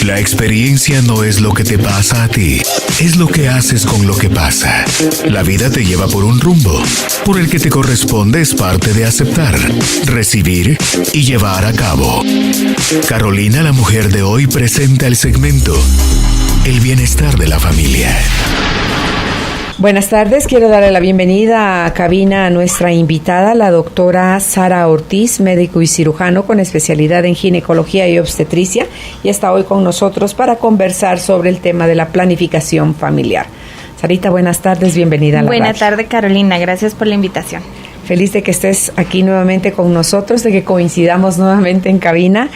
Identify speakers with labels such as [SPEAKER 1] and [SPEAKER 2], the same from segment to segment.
[SPEAKER 1] La experiencia no es lo que te pasa a ti, es lo que haces con lo que pasa. La vida te lleva por un rumbo, por el que te corresponde es parte de aceptar, recibir y llevar a cabo. Carolina, la mujer de hoy, presenta el segmento El bienestar de la familia.
[SPEAKER 2] Buenas tardes, quiero darle la bienvenida a cabina a nuestra invitada, la doctora Sara Ortiz, médico y cirujano con especialidad en ginecología y obstetricia, y está hoy con nosotros para conversar sobre el tema de la planificación familiar. Sarita, buenas tardes, bienvenida a la
[SPEAKER 3] Buenas
[SPEAKER 2] radio.
[SPEAKER 3] tardes, Carolina, gracias por la invitación.
[SPEAKER 2] Feliz de que estés aquí nuevamente con nosotros, de que coincidamos nuevamente en cabina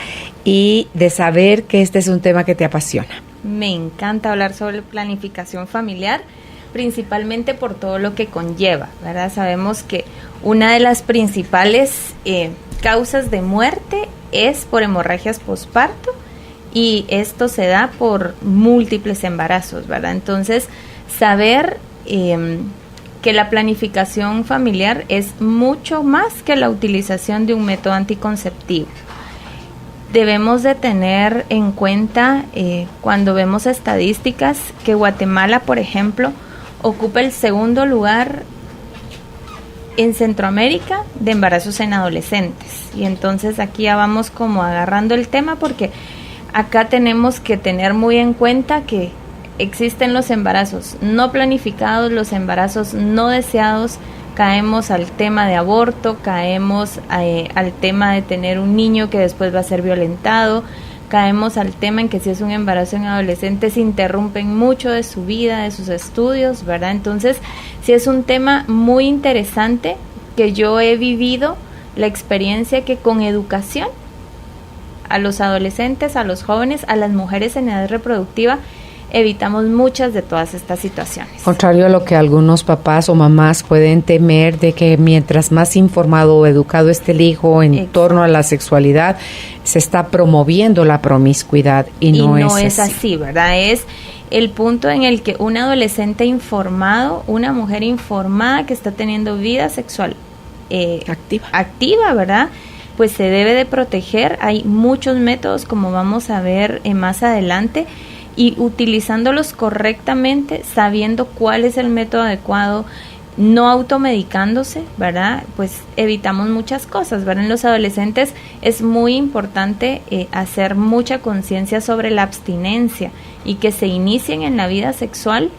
[SPEAKER 2] y de saber que este es un tema que te apasiona.
[SPEAKER 3] Me encanta hablar sobre planificación familiar, principalmente por todo lo que conlleva, ¿verdad? Sabemos que una de las principales causas de muerte es por hemorragias posparto y esto se da por múltiples embarazos, ¿verdad? Entonces, saber que la planificación familiar es mucho más que la utilización de un método anticonceptivo. Debemos de tener en cuenta cuando vemos estadísticas que Guatemala, por ejemplo, ocupa el segundo lugar en Centroamérica de embarazos en adolescentes. Y entonces aquí ya vamos como agarrando el tema porque acá tenemos que tener muy en cuenta que existen los embarazos no planificados, los embarazos no deseados, caemos al tema de aborto, caemos al tema de tener un niño que después va a ser violentado, caemos al tema en que si es un embarazo en adolescentes interrumpen mucho de su vida, de sus estudios, ¿verdad? Entonces, sí es un tema muy interesante que yo he vivido la experiencia que con educación a los adolescentes, a los jóvenes, a las mujeres en edad reproductiva, evitamos muchas de todas estas situaciones.
[SPEAKER 2] Contrario a lo que algunos papás o mamás pueden temer de que mientras más informado o educado esté el hijo en torno a la sexualidad, se está promoviendo la promiscuidad y no es así,
[SPEAKER 3] ¿verdad? Es el punto en el que un adolescente informado, una mujer informada que está teniendo vida sexual activa, ¿verdad? Pues se debe de proteger. Hay muchos métodos, como vamos a ver más adelante, y utilizándolos correctamente, sabiendo cuál es el método adecuado, no automedicándose, ¿verdad? Pues evitamos muchas cosas, ¿verdad? En los adolescentes es muy importante hacer mucha conciencia sobre la abstinencia y que se inicien en la vida sexual,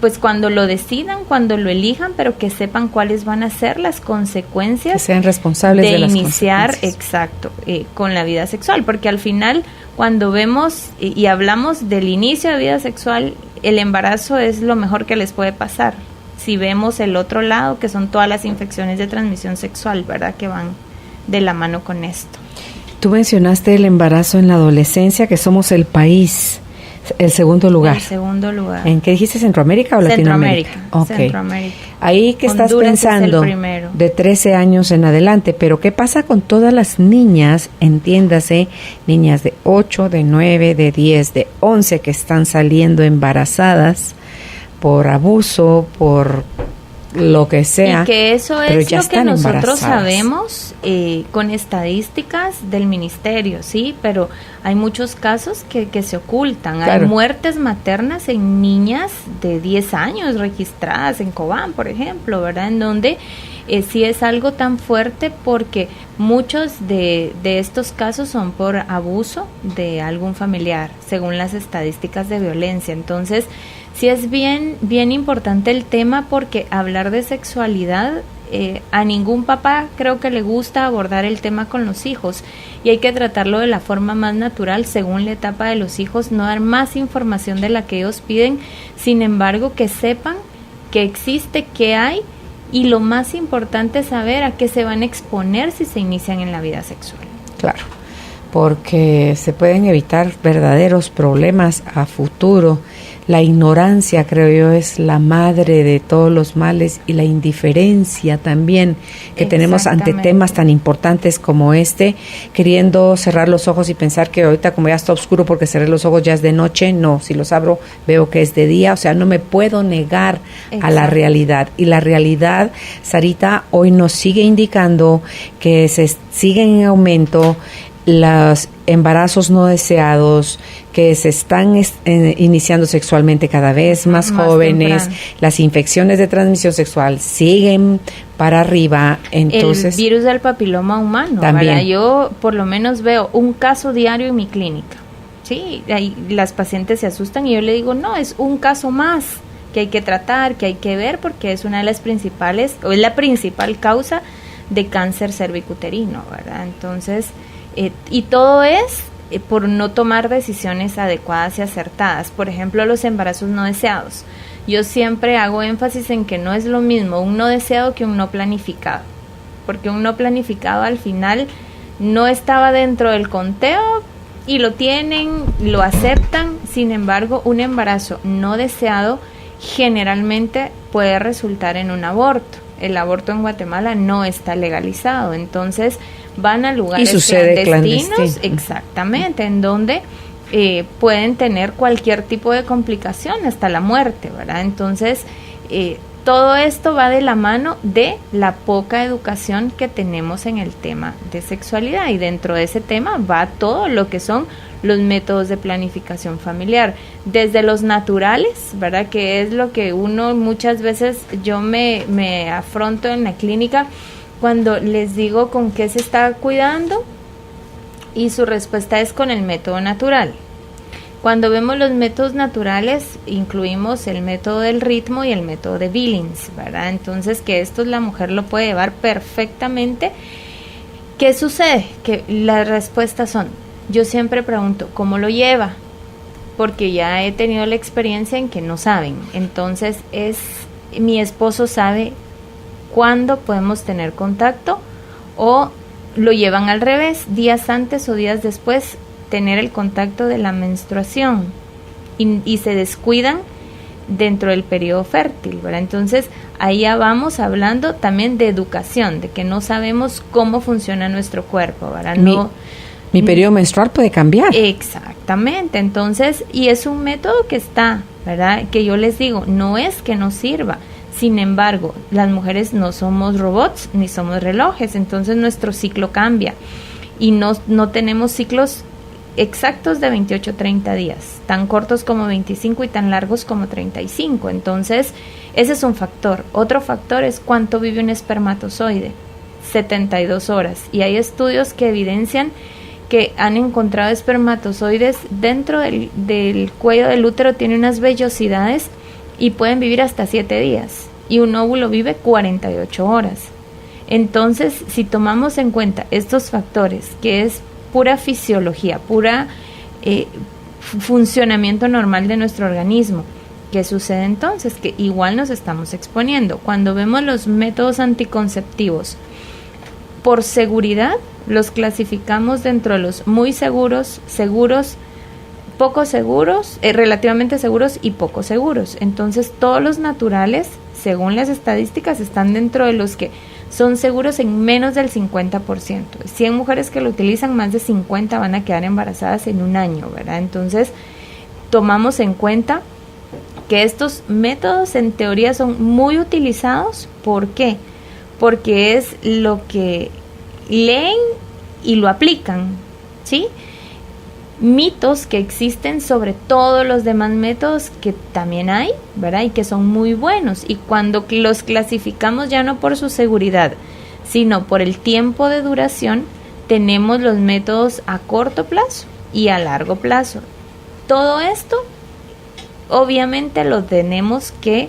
[SPEAKER 3] pues cuando lo decidan, cuando lo elijan, pero que sepan cuáles van a ser las consecuencias,
[SPEAKER 2] que sean responsables de las
[SPEAKER 3] iniciar,
[SPEAKER 2] consecuencias.
[SPEAKER 3] exacto, con la vida sexual, porque al final cuando vemos y hablamos del inicio de vida sexual, el embarazo es lo mejor que les puede pasar. Si vemos el otro lado, que son todas las infecciones de transmisión sexual, ¿verdad? Que van de la mano con esto.
[SPEAKER 2] Tú mencionaste el embarazo en la adolescencia, que somos el país, el segundo lugar.
[SPEAKER 3] El segundo lugar.
[SPEAKER 2] ¿En qué dijiste, Centroamérica o Latinoamérica?
[SPEAKER 3] Centroamérica. Centroamérica.
[SPEAKER 2] Ahí que estás
[SPEAKER 3] Honduras
[SPEAKER 2] pensando
[SPEAKER 3] es el primero.
[SPEAKER 2] De 13 años en adelante, pero ¿qué pasa con todas las niñas, entiéndase, niñas de 8, de 9, de 10, de 11 que están saliendo embarazadas por abuso, por lo que sea?
[SPEAKER 3] Y que eso es lo que nosotros sabemos con estadísticas del ministerio, sí, pero hay muchos casos que se ocultan. Claro. Hay muertes maternas en niñas de 10 años registradas en Cobán, por ejemplo, ¿verdad? En donde sí es algo tan fuerte porque muchos de estos casos son por abuso de algún familiar, según las estadísticas de violencia. Entonces, sí es bien importante el tema porque hablar de sexualidad, a ningún papá creo que le gusta abordar el tema con los hijos y hay que tratarlo de la forma más natural según la etapa de los hijos, no dar más información de la que ellos piden, sin embargo que sepan que existe, que hay, y lo más importante es saber a qué se van a exponer si se inician en la vida sexual.
[SPEAKER 2] Claro, porque se pueden evitar verdaderos problemas a futuro. La ignorancia, creo yo, es la madre de todos los males, y la indiferencia también que tenemos ante temas tan importantes como este, queriendo cerrar los ojos y pensar que ahorita como ya está oscuro porque cerré los ojos ya es de noche. No, si los abro veo que es de día, o sea, no me puedo negar a la realidad. Y la realidad, Sarita, hoy nos sigue indicando que se siguen en aumento los embarazos no deseados que se están iniciando sexualmente cada vez más jóvenes, temprano. Las infecciones de transmisión sexual siguen para arriba, entonces...
[SPEAKER 3] El virus del papiloma humano,
[SPEAKER 2] también.
[SPEAKER 3] ¿verdad? Yo por lo menos veo un caso diario en mi clínica, ¿sí? Ahí las pacientes se asustan y yo le digo, no, es un caso más que hay que tratar, que hay que ver, porque es una de las principales, o es la principal causa de cáncer cervicuterino, ¿verdad? Entonces... y todo es por no tomar decisiones adecuadas y acertadas. Por ejemplo, los embarazos no deseados. Yo siempre hago énfasis en que no es lo mismo un no deseado que un no planificado, porque un no planificado al final no estaba dentro del conteo y lo tienen, lo aceptan. Sin embargo, un embarazo no deseado generalmente puede resultar en un aborto. El aborto en Guatemala no está legalizado, entonces van a lugares clandestinos, exactamente, en donde pueden tener cualquier tipo de complicación, hasta la muerte, ¿verdad? Entonces, todo esto va de la mano de la poca educación que tenemos en el tema de sexualidad, y dentro de ese tema va todo lo que son los métodos de planificación familiar, desde los naturales, ¿verdad? Que es lo que uno muchas veces, yo me afronto en la clínica cuando les digo con qué se está cuidando, y su respuesta es con el método natural. Cuando vemos los métodos naturales, incluimos el método del ritmo y el método de Billings, ¿verdad? Entonces, que esto la mujer lo puede llevar perfectamente. ¿Qué sucede? Que las respuestas son, yo siempre pregunto, ¿cómo lo lleva? Porque ya he tenido la experiencia en que no saben. Entonces, mi esposo sabe cuándo podemos tener contacto, o lo llevan al revés, días antes o días después, tener el contacto de la menstruación, y se descuidan dentro del periodo fértil, ¿verdad? Entonces, ahí ya vamos hablando también de educación, de que no sabemos cómo funciona nuestro cuerpo, ¿verdad?
[SPEAKER 2] Mi periodo menstrual puede cambiar.
[SPEAKER 3] Exactamente, entonces, y es un método que está, ¿verdad? Que yo les digo, no es que no sirva. Sin embargo, las mujeres no somos robots ni somos relojes, entonces nuestro ciclo cambia y no tenemos ciclos exactos de 28-30 días, tan cortos como 25 y tan largos como 35. Entonces, ese es un factor. Otro factor es cuánto vive un espermatozoide, 72 horas. Y hay estudios que evidencian que han encontrado espermatozoides dentro del cuello del útero, tiene unas vellosidades y pueden vivir hasta 7 días, y un óvulo vive 48 horas. Entonces, si tomamos en cuenta estos factores, que es pura fisiología, pura funcionamiento normal de nuestro organismo, ¿qué sucede entonces? Que igual nos estamos exponiendo. Cuando vemos los métodos anticonceptivos, por seguridad, los clasificamos dentro de los muy seguros, poco seguros, relativamente seguros y poco seguros. Entonces, todos los naturales, según las estadísticas, están dentro de los que son seguros en menos del 50%. 100 mujeres que lo utilizan, más de 50 van a quedar embarazadas en un año, ¿verdad? Entonces, tomamos en cuenta que estos métodos en teoría son muy utilizados. ¿Por qué? Porque es lo que leen y lo aplican, ¿sí? Mitos que existen sobre todos los demás métodos que también hay, ¿verdad? Y que son muy buenos, y cuando los clasificamos ya no por su seguridad, sino por el tiempo de duración, tenemos los métodos a corto plazo y a largo plazo. Todo esto obviamente lo tenemos que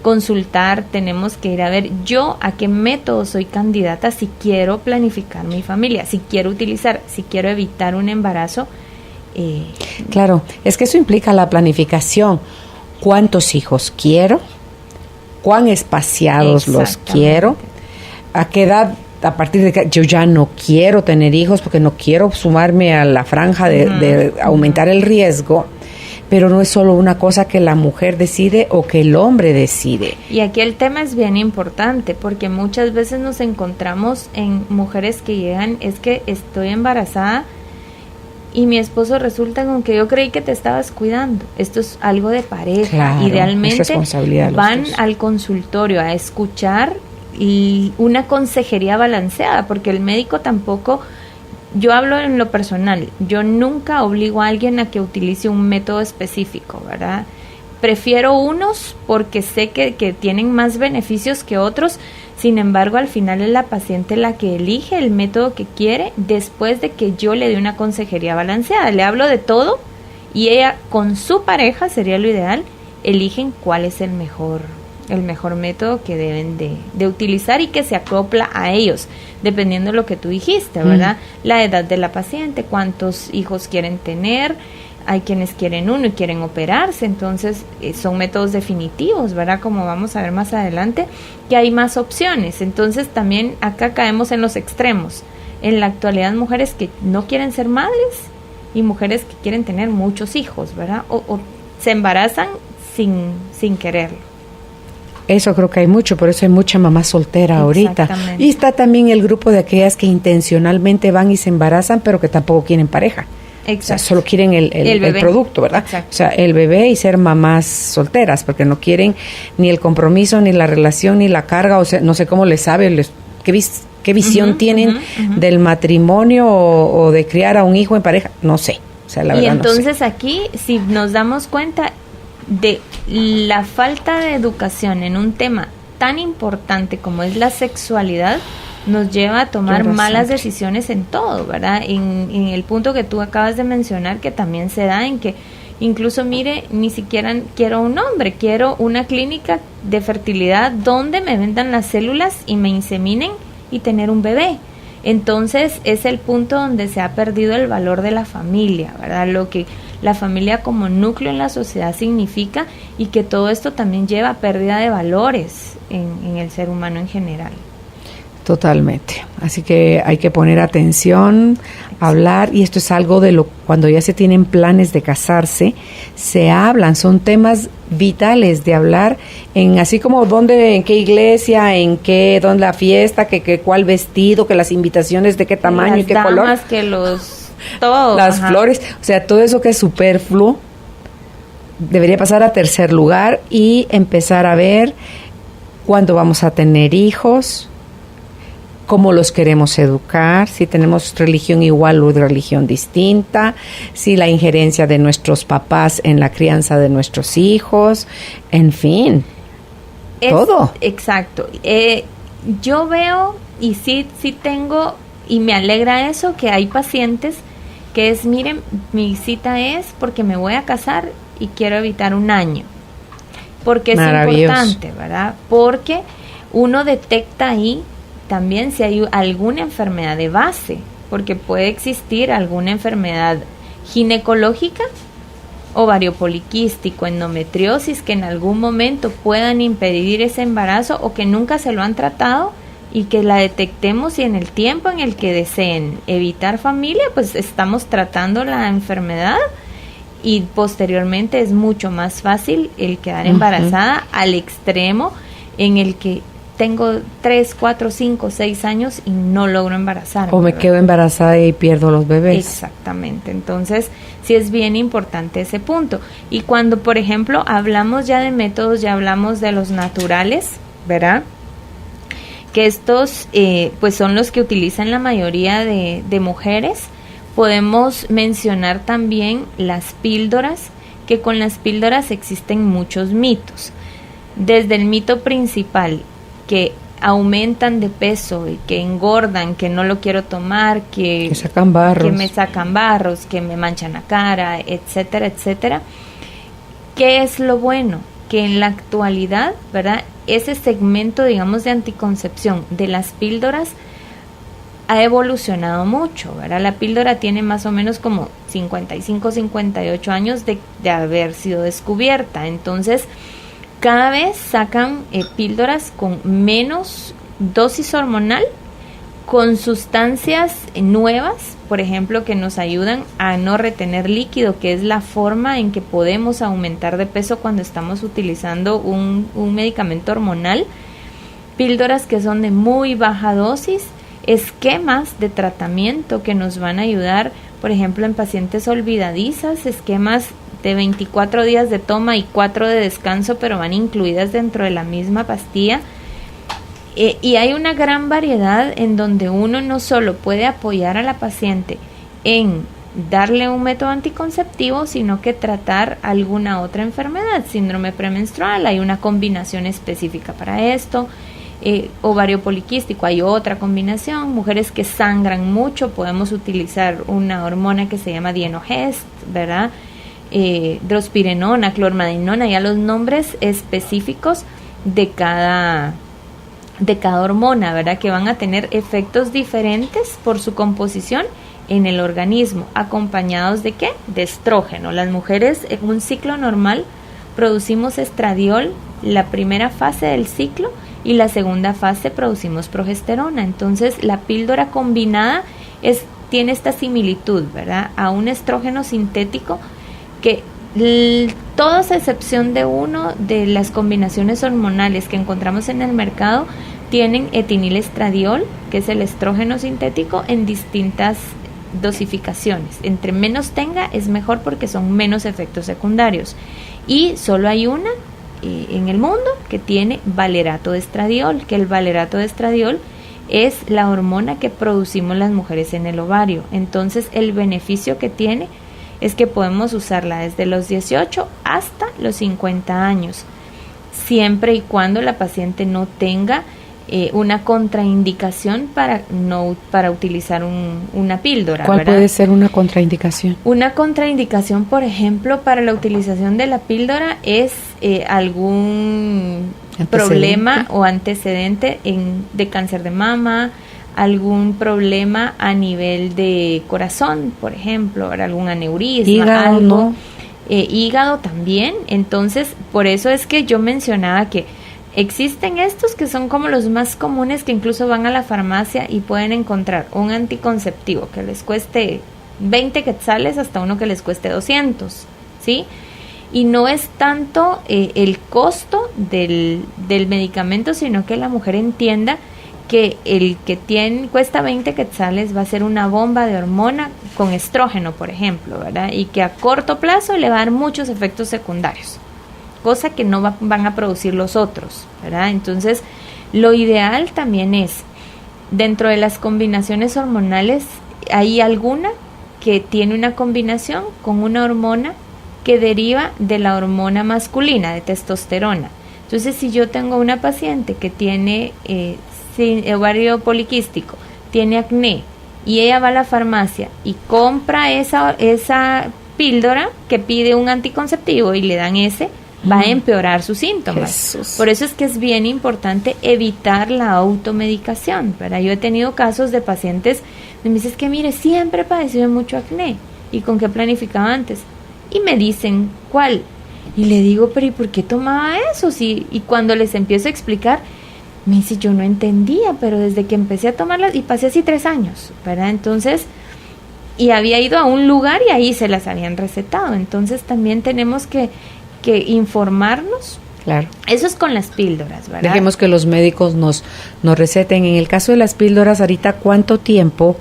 [SPEAKER 3] consultar, tenemos que ir a ver yo a qué método soy candidata si quiero planificar mi familia, si quiero utilizar, si quiero evitar un embarazo.
[SPEAKER 2] Claro, es que eso implica la planificación. ¿Cuántos hijos quiero? ¿Cuán espaciados los quiero? ¿A qué edad? A partir de que yo ya no quiero tener hijos porque no quiero sumarme a la franja de aumentar el riesgo. Pero no es solo una cosa que la mujer decide o que el hombre decide.
[SPEAKER 3] Y aquí el tema es bien importante, porque muchas veces nos encontramos en mujeres que llegan, es que estoy embarazada y mi esposo resulta con que yo creí que te estabas cuidando. Esto es algo de pareja.
[SPEAKER 2] Claro,
[SPEAKER 3] idealmente van
[SPEAKER 2] dos.
[SPEAKER 3] al consultorio a escuchar y una consejería balanceada, porque el médico tampoco yo hablo en lo personal, yo nunca obligo a alguien a que utilice un método específico, ¿verdad? Prefiero unos porque sé que tienen más beneficios que otros. Sin embargo, al final es la paciente la que elige el método que quiere después de que yo le dé una consejería balanceada. Le hablo de todo y ella con su pareja, sería lo ideal, eligen cuál es el mejor método que deben de utilizar y que se acopla a ellos, dependiendo de lo que tú dijiste, ¿verdad? La edad de la paciente, cuántos hijos quieren tener. Hay quienes quieren uno y quieren operarse, entonces son métodos definitivos, ¿verdad? Como vamos a ver más adelante, que hay más opciones. Entonces también acá caemos en los extremos. En la actualidad, mujeres que no quieren ser madres y mujeres que quieren tener muchos hijos, ¿verdad? O se embarazan sin quererlo.
[SPEAKER 2] Eso creo que hay mucho, por eso hay mucha mamá soltera ahorita. Y está también el grupo de aquellas que intencionalmente van y se embarazan, pero que tampoco quieren pareja. Exacto. O sea, solo quieren el producto, ¿verdad? Exacto. O sea, el bebé y ser mamás solteras, porque no quieren ni el compromiso, ni la relación, ni la carga, o sea, no sé cómo les sabe, qué visión tienen del matrimonio o de criar a un hijo en pareja, no sé. O sea, la verdad,
[SPEAKER 3] y entonces
[SPEAKER 2] no sé.
[SPEAKER 3] Aquí, si nos damos cuenta de la falta de educación en un tema tan importante como es la sexualidad, nos lleva a tomar malas decisiones en todo, ¿verdad? En el punto que tú acabas de mencionar, que también se da en que incluso, mire, ni siquiera quiero un hombre, quiero una clínica de fertilidad donde me vendan las células y me inseminen y tener un bebé. Entonces es el punto donde se ha perdido el valor de la familia, ¿verdad? Lo que la familia como núcleo en la sociedad significa, y que todo esto también lleva a pérdida de valores en el ser humano en general.
[SPEAKER 2] Totalmente. Así que hay que poner atención, hablar, y esto es algo de lo cuando ya se tienen planes de casarse, se hablan, son temas vitales de hablar, en así como dónde, en qué iglesia, dónde la fiesta, que cuál vestido, que las invitaciones de qué tamaño y qué color.
[SPEAKER 3] Las damas, que todo.
[SPEAKER 2] Las flores, o sea, todo eso que es superfluo debería pasar a tercer lugar y empezar a ver cuándo vamos a tener hijos, cómo los queremos educar, si tenemos religión igual o religión distinta, si la injerencia de nuestros papás en la crianza de nuestros hijos, en fin, todo.
[SPEAKER 3] Exacto. Yo veo, y sí tengo, y me alegra eso, que hay pacientes que es, miren, mi cita es porque me voy a casar y quiero evitar un año. Porque es importante, ¿verdad? Porque uno detecta ahí también si hay alguna enfermedad de base, porque puede existir alguna enfermedad ginecológica, ovario poliquístico, endometriosis, que en algún momento puedan impedir ese embarazo o que nunca se lo han tratado, y que la detectemos, y en el tiempo en el que deseen evitar familia, pues estamos tratando la enfermedad, y posteriormente es mucho más fácil el quedar embarazada, al extremo en el que tengo 3, 4, 5, 6 años y no logro embarazarme.
[SPEAKER 2] O me quedo embarazada y pierdo los bebés.
[SPEAKER 3] Exactamente. Entonces, sí es bien importante ese punto. Y cuando, por ejemplo, hablamos ya de métodos, ya hablamos de los naturales, ¿verdad? Que estos, pues son los que utilizan la mayoría de mujeres. Podemos mencionar también las píldoras, que con las píldoras existen muchos mitos. Desde el mito principal, que aumentan de peso y que engordan, que no lo quiero tomar, que
[SPEAKER 2] sacan barros,
[SPEAKER 3] que me sacan barros, que me manchan la cara, etcétera, etcétera. ¿Qué es lo bueno? Que en la actualidad, ¿verdad?, ese segmento, digamos, de anticoncepción de las píldoras ha evolucionado mucho, ¿verdad? La píldora tiene más o menos como 55, 58 años de haber sido descubierta. Entonces, cada vez sacan píldoras con menos dosis hormonal, con sustancias nuevas, por ejemplo, que nos ayudan a no retener líquido, que es la forma en que podemos aumentar de peso cuando estamos utilizando un medicamento hormonal. Píldoras que son de muy baja dosis, esquemas de tratamiento que nos van a ayudar, por ejemplo, en pacientes olvidadizas, esquemas de 24 días de toma y 4 de descanso, pero van incluidas dentro de la misma pastilla. Y hay una gran variedad en donde uno no solo puede apoyar a la paciente en darle un método anticonceptivo, sino que tratar alguna otra enfermedad, síndrome premenstrual, hay una combinación específica para esto, ovario poliquístico, hay otra combinación, mujeres que sangran mucho, podemos utilizar una hormona que se llama dienogest, ¿verdad? Drospirenona, clormadinona, ya los nombres específicos de cada hormona, ¿verdad? Que van a tener efectos diferentes por su composición en el organismo, acompañados ¿de qué? De estrógeno. Las mujeres en un ciclo normal producimos estradiol la primera fase del ciclo y la segunda fase producimos progesterona. Entonces la píldora combinada tiene esta similitud, ¿verdad? A un estrógeno sintético que todas a excepción de uno de las combinaciones hormonales que encontramos en el mercado tienen etinilestradiol, que es el estrógeno sintético, en distintas dosificaciones. Entre menos tenga es mejor porque son menos efectos secundarios. Y solo hay una en el mundo que tiene valerato de estradiol, que el valerato de estradiol es la hormona que producimos las mujeres en el ovario. Entonces el beneficio que tiene es que podemos usarla desde los 18 hasta los 50 años, siempre y cuando la paciente no tenga una contraindicación para utilizar una píldora.
[SPEAKER 2] ¿Cuál
[SPEAKER 3] ¿verdad?
[SPEAKER 2] puede ser una contraindicación?
[SPEAKER 3] Una contraindicación, por ejemplo, para la utilización de la píldora es algún problema o antecedente de cáncer de mama, algún problema a nivel de corazón, por ejemplo, algún aneurisma,
[SPEAKER 2] hígado,
[SPEAKER 3] algo,
[SPEAKER 2] ¿no?
[SPEAKER 3] Hígado también. Entonces, por eso es que yo mencionaba que existen estos que son como los más comunes, que incluso van a la farmacia y pueden encontrar un anticonceptivo que les cueste 20 quetzales hasta uno que les cueste 200, ¿sí? Y no es tanto el costo del medicamento, sino que la mujer entienda que el que cuesta 20 quetzales va a ser una bomba de hormona con estrógeno, por ejemplo, ¿verdad? Y que a corto plazo le va a dar muchos efectos secundarios, cosa que no van a producir los otros, ¿verdad? Entonces, lo ideal también es, dentro de las combinaciones hormonales, hay alguna que tiene una combinación con una hormona que deriva de la hormona masculina, de testosterona. Entonces, si yo tengo una paciente que tiene ovario poliquístico, tiene acné, y ella va a la farmacia y compra esa píldora que pide un anticonceptivo y le dan ese, va a empeorar sus síntomas.
[SPEAKER 2] Jesús.
[SPEAKER 3] Por eso es que es bien importante evitar la automedicación, ¿verdad? Yo he tenido casos de pacientes que me dicen que mire, siempre he padecido de mucho acné, ¿y con qué planificaba antes? Y me dicen, ¿cuál? Y le digo, pero ¿y por qué tomaba eso? Sí, y cuando les empiezo a explicar, me dice, yo no entendía, pero desde que empecé a tomarlas, y pasé así 3 años, ¿verdad? Entonces, y había ido a un lugar y ahí se las habían recetado. Entonces también tenemos que informarnos.
[SPEAKER 2] Claro.
[SPEAKER 3] Eso es con las píldoras, ¿verdad?
[SPEAKER 2] Dejemos que los médicos nos receten. En el caso de las píldoras, ahorita, ¿cuánto tiempo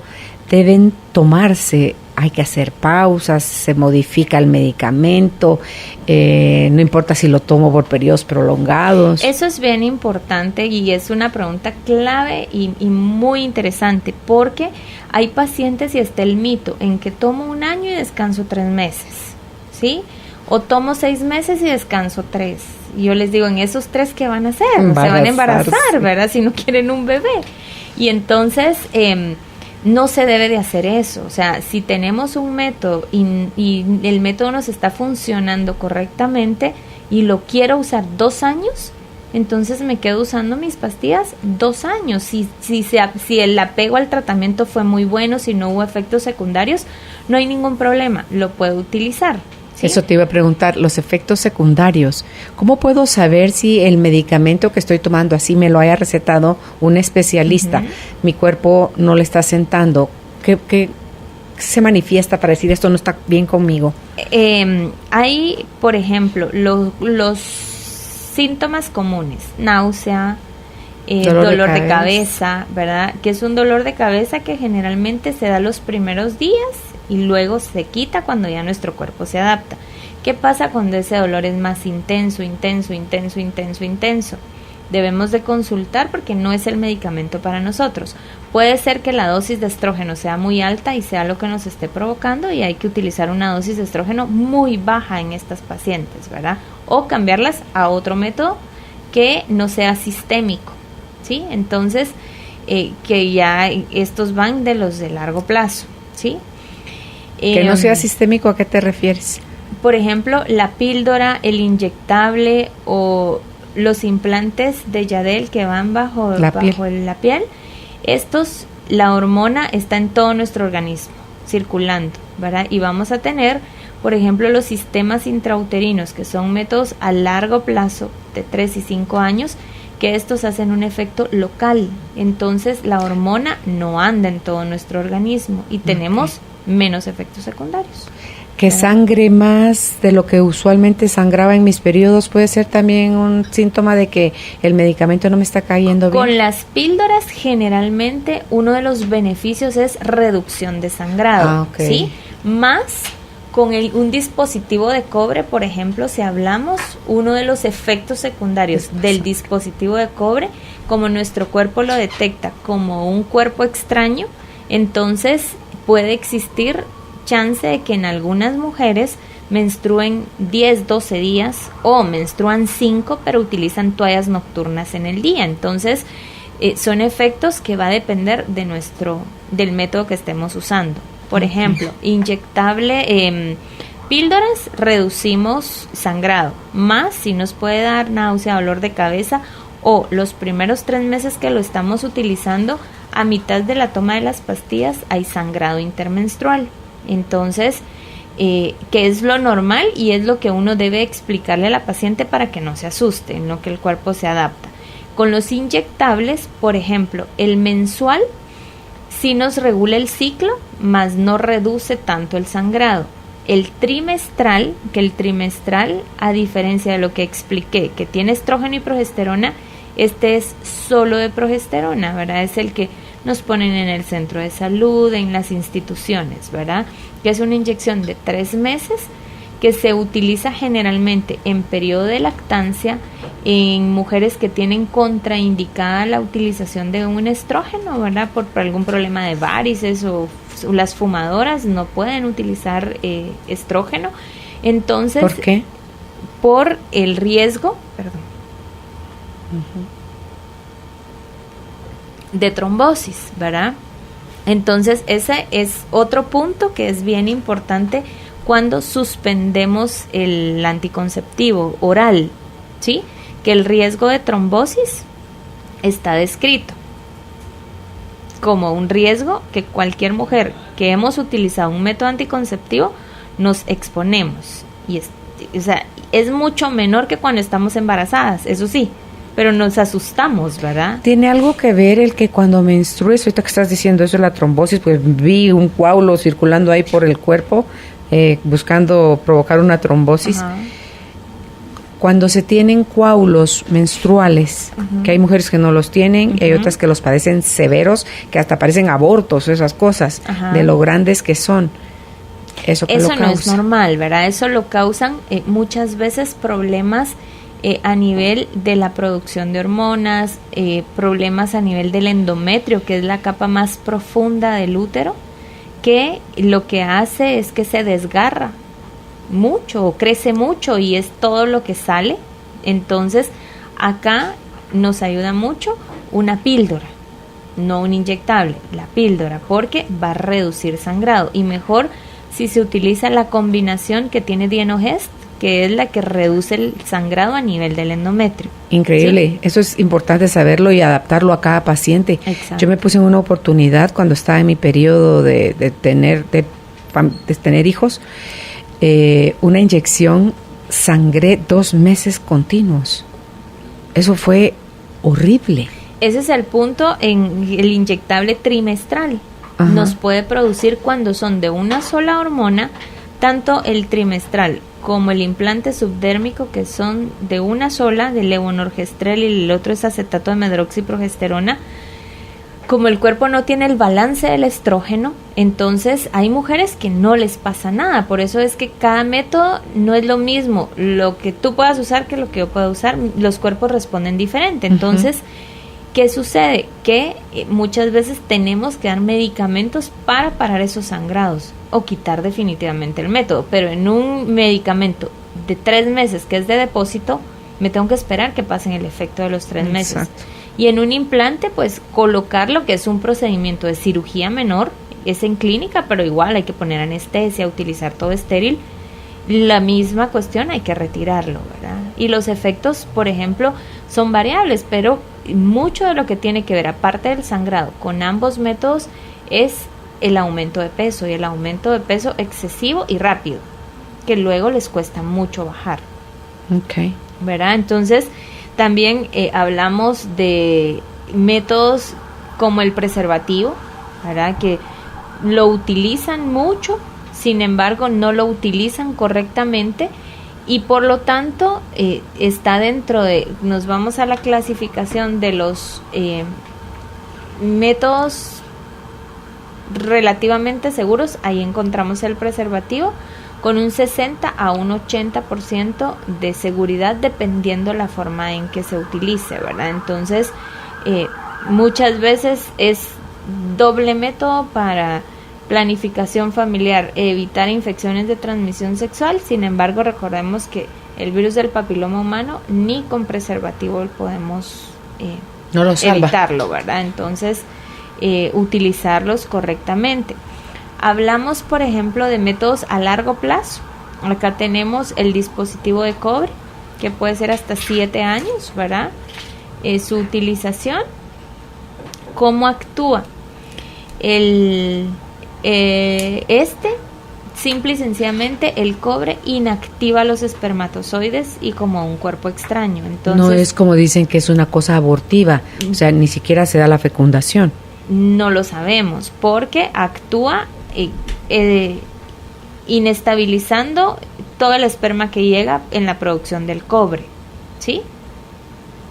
[SPEAKER 2] deben tomarse? Hay que hacer pausas, se modifica el medicamento, no importa si lo tomo por periodos prolongados.
[SPEAKER 3] Eso es bien importante y es una pregunta clave y muy interesante, porque hay pacientes y está el mito en que tomo 1 año y descanso 3 meses, ¿sí? O tomo 6 meses y descanso 3. Y yo les digo, en esos 3, ¿qué van a hacer? Se van a embarazar, ¿verdad? Si no quieren un bebé. Y entonces, no se debe de hacer eso. O sea, si tenemos un método y el método nos está funcionando correctamente y lo quiero usar 2 años, entonces me quedo usando mis pastillas 2 años. Si el apego al tratamiento fue muy bueno, si no hubo efectos secundarios, no hay ningún problema, lo puedo utilizar. ¿Sí?
[SPEAKER 2] Eso te iba a preguntar, los efectos secundarios. ¿Cómo puedo saber si el medicamento que estoy tomando, así me lo haya recetado un especialista, mi cuerpo no le está sentando? ¿Qué se manifiesta para decir esto no está bien conmigo?
[SPEAKER 3] Hay, por ejemplo, los síntomas comunes: náusea, dolor de cabeza, ¿verdad? Que es un dolor de cabeza que generalmente se da los primeros días y luego se quita cuando ya nuestro cuerpo se adapta. ¿Qué pasa cuando ese dolor es más intenso? debemos de consultar porque no es el medicamento para nosotros. Puede ser que la dosis de estrógeno sea muy alta y sea lo que nos esté provocando y hay que utilizar una dosis de estrógeno muy baja en estas pacientes, ¿verdad? O cambiarlas a otro método que no sea sistémico, ¿sí? Entonces, que ya estos van de los de largo plazo, ¿sí?
[SPEAKER 2] Que no sea sistémico, ¿a qué te refieres?
[SPEAKER 3] Por ejemplo, la píldora, el inyectable o los implantes de Yadel que van bajo la piel, estos, la hormona está en todo nuestro organismo, circulando, ¿verdad? Y vamos a tener, por ejemplo, los sistemas intrauterinos, que son métodos a largo plazo, de 3 y 5 años, que estos hacen un efecto local. Entonces, la hormona no anda en todo nuestro organismo y tenemos menos efectos secundarios.
[SPEAKER 2] Que sangre más de lo que usualmente sangraba en mis periodos puede ser también un síntoma de que el medicamento no me está cayendo bien.
[SPEAKER 3] Con las píldoras generalmente uno de los beneficios es reducción de sangrado, ¿sí? Más con un dispositivo de cobre, por ejemplo, si hablamos, uno de los efectos secundarios del dispositivo de cobre, como nuestro cuerpo lo detecta como un cuerpo extraño, entonces puede existir chance de que en algunas mujeres menstruen 10, 12 días o menstruan 5 pero utilizan toallas nocturnas en el día. Entonces son efectos que va a depender de del método que estemos usando. Por ejemplo, inyectable, píldoras, reducimos sangrado, más si nos puede dar náusea, dolor de cabeza, o los primeros 3 meses que lo estamos utilizando, a mitad de la toma de las pastillas hay sangrado intermenstrual. Entonces, que es lo normal y es lo que uno debe explicarle a la paciente para que no se asuste, en lo que el cuerpo se adapta. Con los inyectables, por ejemplo, el mensual sí nos regula el ciclo, mas no reduce tanto el sangrado. El trimestral, a diferencia de lo que expliqué, que tiene estrógeno y progesterona, este es solo de progesterona, ¿verdad? Es el que nos ponen en el centro de salud, en las instituciones, ¿verdad? Que es una inyección de 3 meses que se utiliza generalmente en periodo de lactancia en mujeres que tienen contraindicada la utilización de un estrógeno, ¿verdad? Por algún problema de varices o las fumadoras no pueden utilizar estrógeno. Entonces,
[SPEAKER 2] ¿por qué?
[SPEAKER 3] Por el riesgo, de trombosis, ¿verdad? Entonces ese es otro punto que es bien importante cuando suspendemos el anticonceptivo oral, ¿sí? Que el riesgo de trombosis está descrito como un riesgo que cualquier mujer que hemos utilizado un método anticonceptivo nos exponemos y es mucho menor que cuando estamos embarazadas, eso sí, pero nos asustamos, ¿verdad?
[SPEAKER 2] ¿Tiene algo que ver el que cuando menstrues, ahorita que estás diciendo eso de la trombosis, pues vi un coágulo circulando ahí por el cuerpo, buscando provocar una trombosis? Ajá. Cuando se tienen coágulos menstruales, que hay mujeres que no los tienen, y hay otras que los padecen severos, que hasta parecen abortos, esas cosas, de lo grandes que son. Eso
[SPEAKER 3] no es normal, ¿verdad? Eso lo causan muchas veces problemas a nivel de la producción de hormonas, problemas a nivel del endometrio, que es la capa más profunda del útero, que lo que hace es que se desgarra mucho o crece mucho y es todo lo que sale. Entonces acá nos ayuda mucho una píldora, no un inyectable, la píldora, porque va a reducir sangrado y mejor si se utiliza la combinación que tiene Dienogest, que es la que reduce el sangrado a nivel del endometrio.
[SPEAKER 2] Increíble, ¿sí? Eso es importante saberlo y adaptarlo a cada paciente.
[SPEAKER 3] Exacto.
[SPEAKER 2] Yo me puse en una oportunidad cuando estaba en mi periodo de tener hijos, una inyección, sangré 2 meses continuos. Eso fue horrible.
[SPEAKER 3] Ese es el punto en el inyectable trimestral. Ajá. Nos puede producir cuando son de una sola hormona, tanto el trimestral como el implante subdérmico, que son de una sola, de levonorgestrel, y el otro es acetato de medroxiprogesterona, como el cuerpo no tiene el balance del estrógeno, entonces hay mujeres que no les pasa nada. Por eso es que cada método no es lo mismo. Lo que tú puedas usar que lo que yo pueda usar, los cuerpos responden diferente. Entonces, ¿qué sucede? Que muchas veces tenemos que dar medicamentos para parar esos sangrados o quitar definitivamente el método. Pero en un medicamento de 3 meses que es de depósito, me tengo que esperar que pasen el efecto de los 3 meses.
[SPEAKER 2] Exacto.
[SPEAKER 3] Y en un implante, pues colocar lo que es un procedimiento de cirugía menor, es en clínica, pero igual hay que poner anestesia, utilizar todo estéril. La misma cuestión, hay que retirarlo, ¿verdad? Y los efectos, por ejemplo, son variables, pero mucho de lo que tiene que ver, aparte del sangrado, con ambos métodos, es el aumento de peso, y el aumento de peso excesivo y rápido, que luego les cuesta mucho bajar.
[SPEAKER 2] Okay.
[SPEAKER 3] ¿Verdad? Entonces, también hablamos de métodos como el preservativo, ¿verdad? Que lo utilizan mucho, sin embargo, no lo utilizan correctamente y por lo tanto está dentro de, nos vamos a la clasificación de los métodos relativamente seguros, ahí encontramos el preservativo, con un 60 a un 80% de seguridad dependiendo la forma en que se utilice, ¿verdad? Entonces, muchas veces es doble método para planificación familiar, evitar infecciones de transmisión sexual. Sin embargo, recordemos que el virus del papiloma humano ni con preservativo podemos
[SPEAKER 2] no lo salva.
[SPEAKER 3] evitarlo, ¿verdad? Entonces, utilizarlos correctamente. Hablamos, por ejemplo, de métodos a largo plazo. Acá tenemos el dispositivo de cobre, que puede ser hasta 7 años, ¿verdad? Su utilización. ¿Cómo actúa? Simple y sencillamente, el cobre inactiva los espermatozoides y como un cuerpo extraño. Entonces,
[SPEAKER 2] no es como dicen que es una cosa abortiva, o sea, ni siquiera se da la fecundación.
[SPEAKER 3] No lo sabemos, porque actúa inestabilizando todo el esperma que llega en la producción del cobre, ¿sí?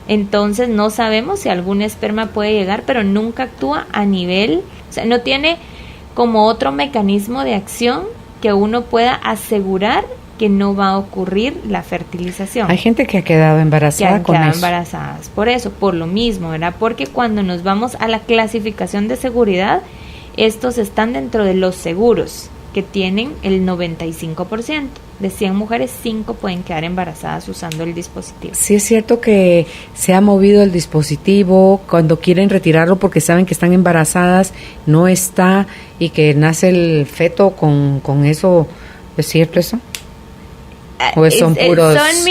[SPEAKER 3] Entonces no sabemos si algún esperma puede llegar, pero nunca actúa a nivel, o sea, no tiene como otro mecanismo de acción que uno pueda asegurar que no va a ocurrir la fertilización.
[SPEAKER 2] Hay gente que ha quedado embarazada con eso.
[SPEAKER 3] Embarazadas por lo mismo, ¿verdad? Porque cuando nos vamos a la clasificación de seguridad, estos están dentro de los seguros, que tienen el 95%. De 100 mujeres, 5 pueden quedar embarazadas usando el dispositivo.
[SPEAKER 2] Sí es cierto que se ha movido el dispositivo, cuando quieren retirarlo porque saben que están embarazadas, no está, y que nace el feto con eso. ¿Es cierto eso? ¿O son puros?
[SPEAKER 3] Son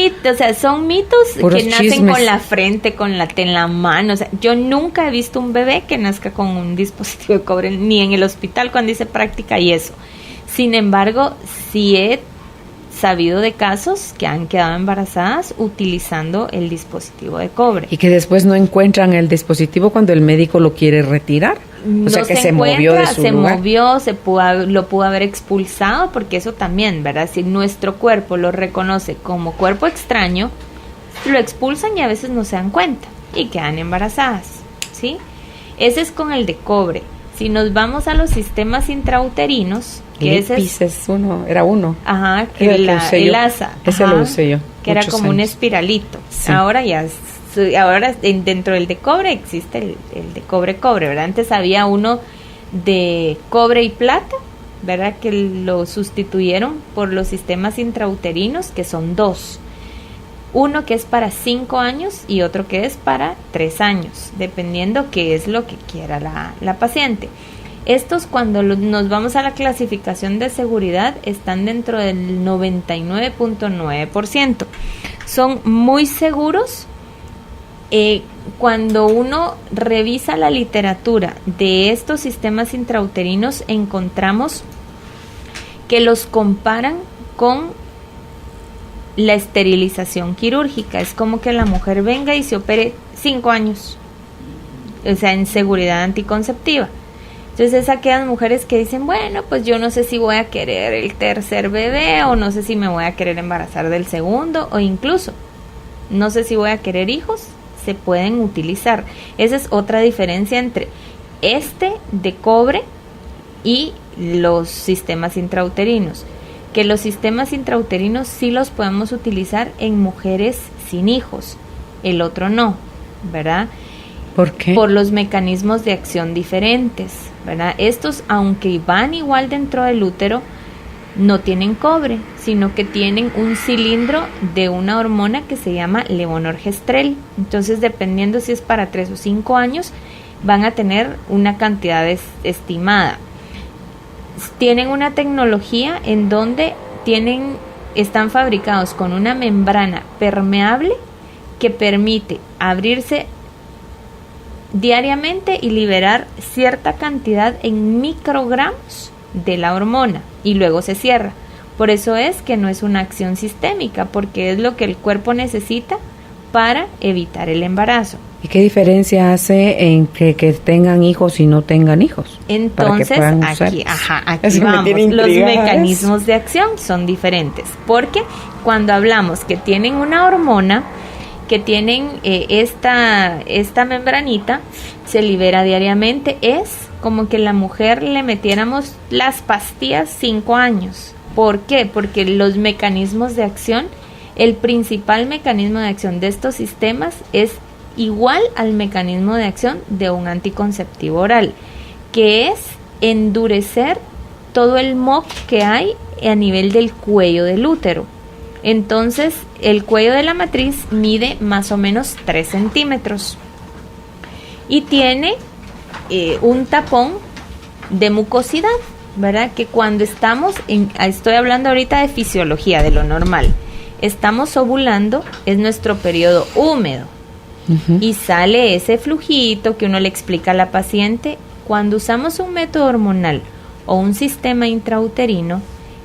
[SPEAKER 3] mitos que nacen
[SPEAKER 2] chismes
[SPEAKER 3] con la frente, con la en la mano. O sea, yo nunca he visto un bebé que nazca con un dispositivo de cobre, ni en el hospital cuando hice práctica y eso. Sin embargo, sí he sabido de casos que han quedado embarazadas utilizando el dispositivo de cobre.
[SPEAKER 2] Y que después no encuentran el dispositivo cuando el médico lo quiere retirar. O sea, que se movió de su lugar.
[SPEAKER 3] Lo pudo haber expulsado, porque eso también, ¿verdad? Si nuestro cuerpo lo reconoce como cuerpo extraño, lo expulsan y a veces no se dan cuenta y quedan embarazadas, ¿sí? Ese es con el de cobre. Si nos vamos a los sistemas intrauterinos, que ese es
[SPEAKER 2] uno, era uno.
[SPEAKER 3] Ajá, que el ASA.
[SPEAKER 2] Ese lo usé yo.
[SPEAKER 3] Que era como un espiralito. Sí. Ahora dentro del de cobre existe el de cobre, ¿verdad? Antes había uno de cobre y plata, ¿verdad? Que lo sustituyeron por los sistemas intrauterinos, que son 2. Uno que es para 5 años y otro que es para 3 años, dependiendo qué es lo que quiera la paciente. Estos, cuando nos vamos a la clasificación de seguridad, están dentro del 99.9%. Son muy seguros. Cuando uno revisa la literatura de estos sistemas intrauterinos, encontramos que los comparan con la esterilización quirúrgica. Es como que la mujer venga y se opere 5 años, o sea, en seguridad anticonceptiva. Entonces es aquellas mujeres que dicen, bueno, pues yo no sé si voy a querer el tercer bebé, o no sé si me voy a querer embarazar del segundo, o incluso no sé si voy a querer hijos. Se pueden utilizar. Esa es otra diferencia entre de cobre y los sistemas intrauterinos. Que los sistemas intrauterinos sí los podemos utilizar en mujeres sin hijos, el otro no, ¿verdad?
[SPEAKER 2] ¿Por qué?
[SPEAKER 3] Por los mecanismos de acción diferentes, ¿verdad? Estos, aunque van igual dentro del útero, no tienen cobre, sino que tienen un cilindro de una hormona que se llama levonorgestrel. Entonces, dependiendo si es para 3 o 5 años, van a tener una cantidad estimada. Tienen una tecnología en donde están fabricados con una membrana permeable que permite abrirse diariamente y liberar cierta cantidad en microgramos de la hormona y luego se cierra. Por eso es que no es una acción sistémica, porque es lo que el cuerpo necesita para evitar el embarazo.
[SPEAKER 2] ¿Y qué diferencia hace en que tengan hijos y no tengan hijos?
[SPEAKER 3] Entonces, aquí vamos, los mecanismos de acción son diferentes, porque cuando hablamos que tienen una hormona, que tienen esta membranita, se libera diariamente, es como que la mujer le metiéramos las pastillas 5 años. ¿Por qué? Porque los mecanismos de acción, el principal mecanismo de acción de estos sistemas es igual al mecanismo de acción de un anticonceptivo oral, que es endurecer todo el moco que hay a nivel del cuello del útero. Entonces, el cuello de la matriz mide más o menos 3 centímetros y tiene un tapón de mucosidad, ¿verdad? Que cuando estoy hablando ahorita de fisiología, de lo normal, estamos ovulando, es nuestro periodo húmedo. Uh-huh. Y sale ese flujito que uno le explica a la paciente. Cuando usamos un método hormonal o un sistema intrauterino,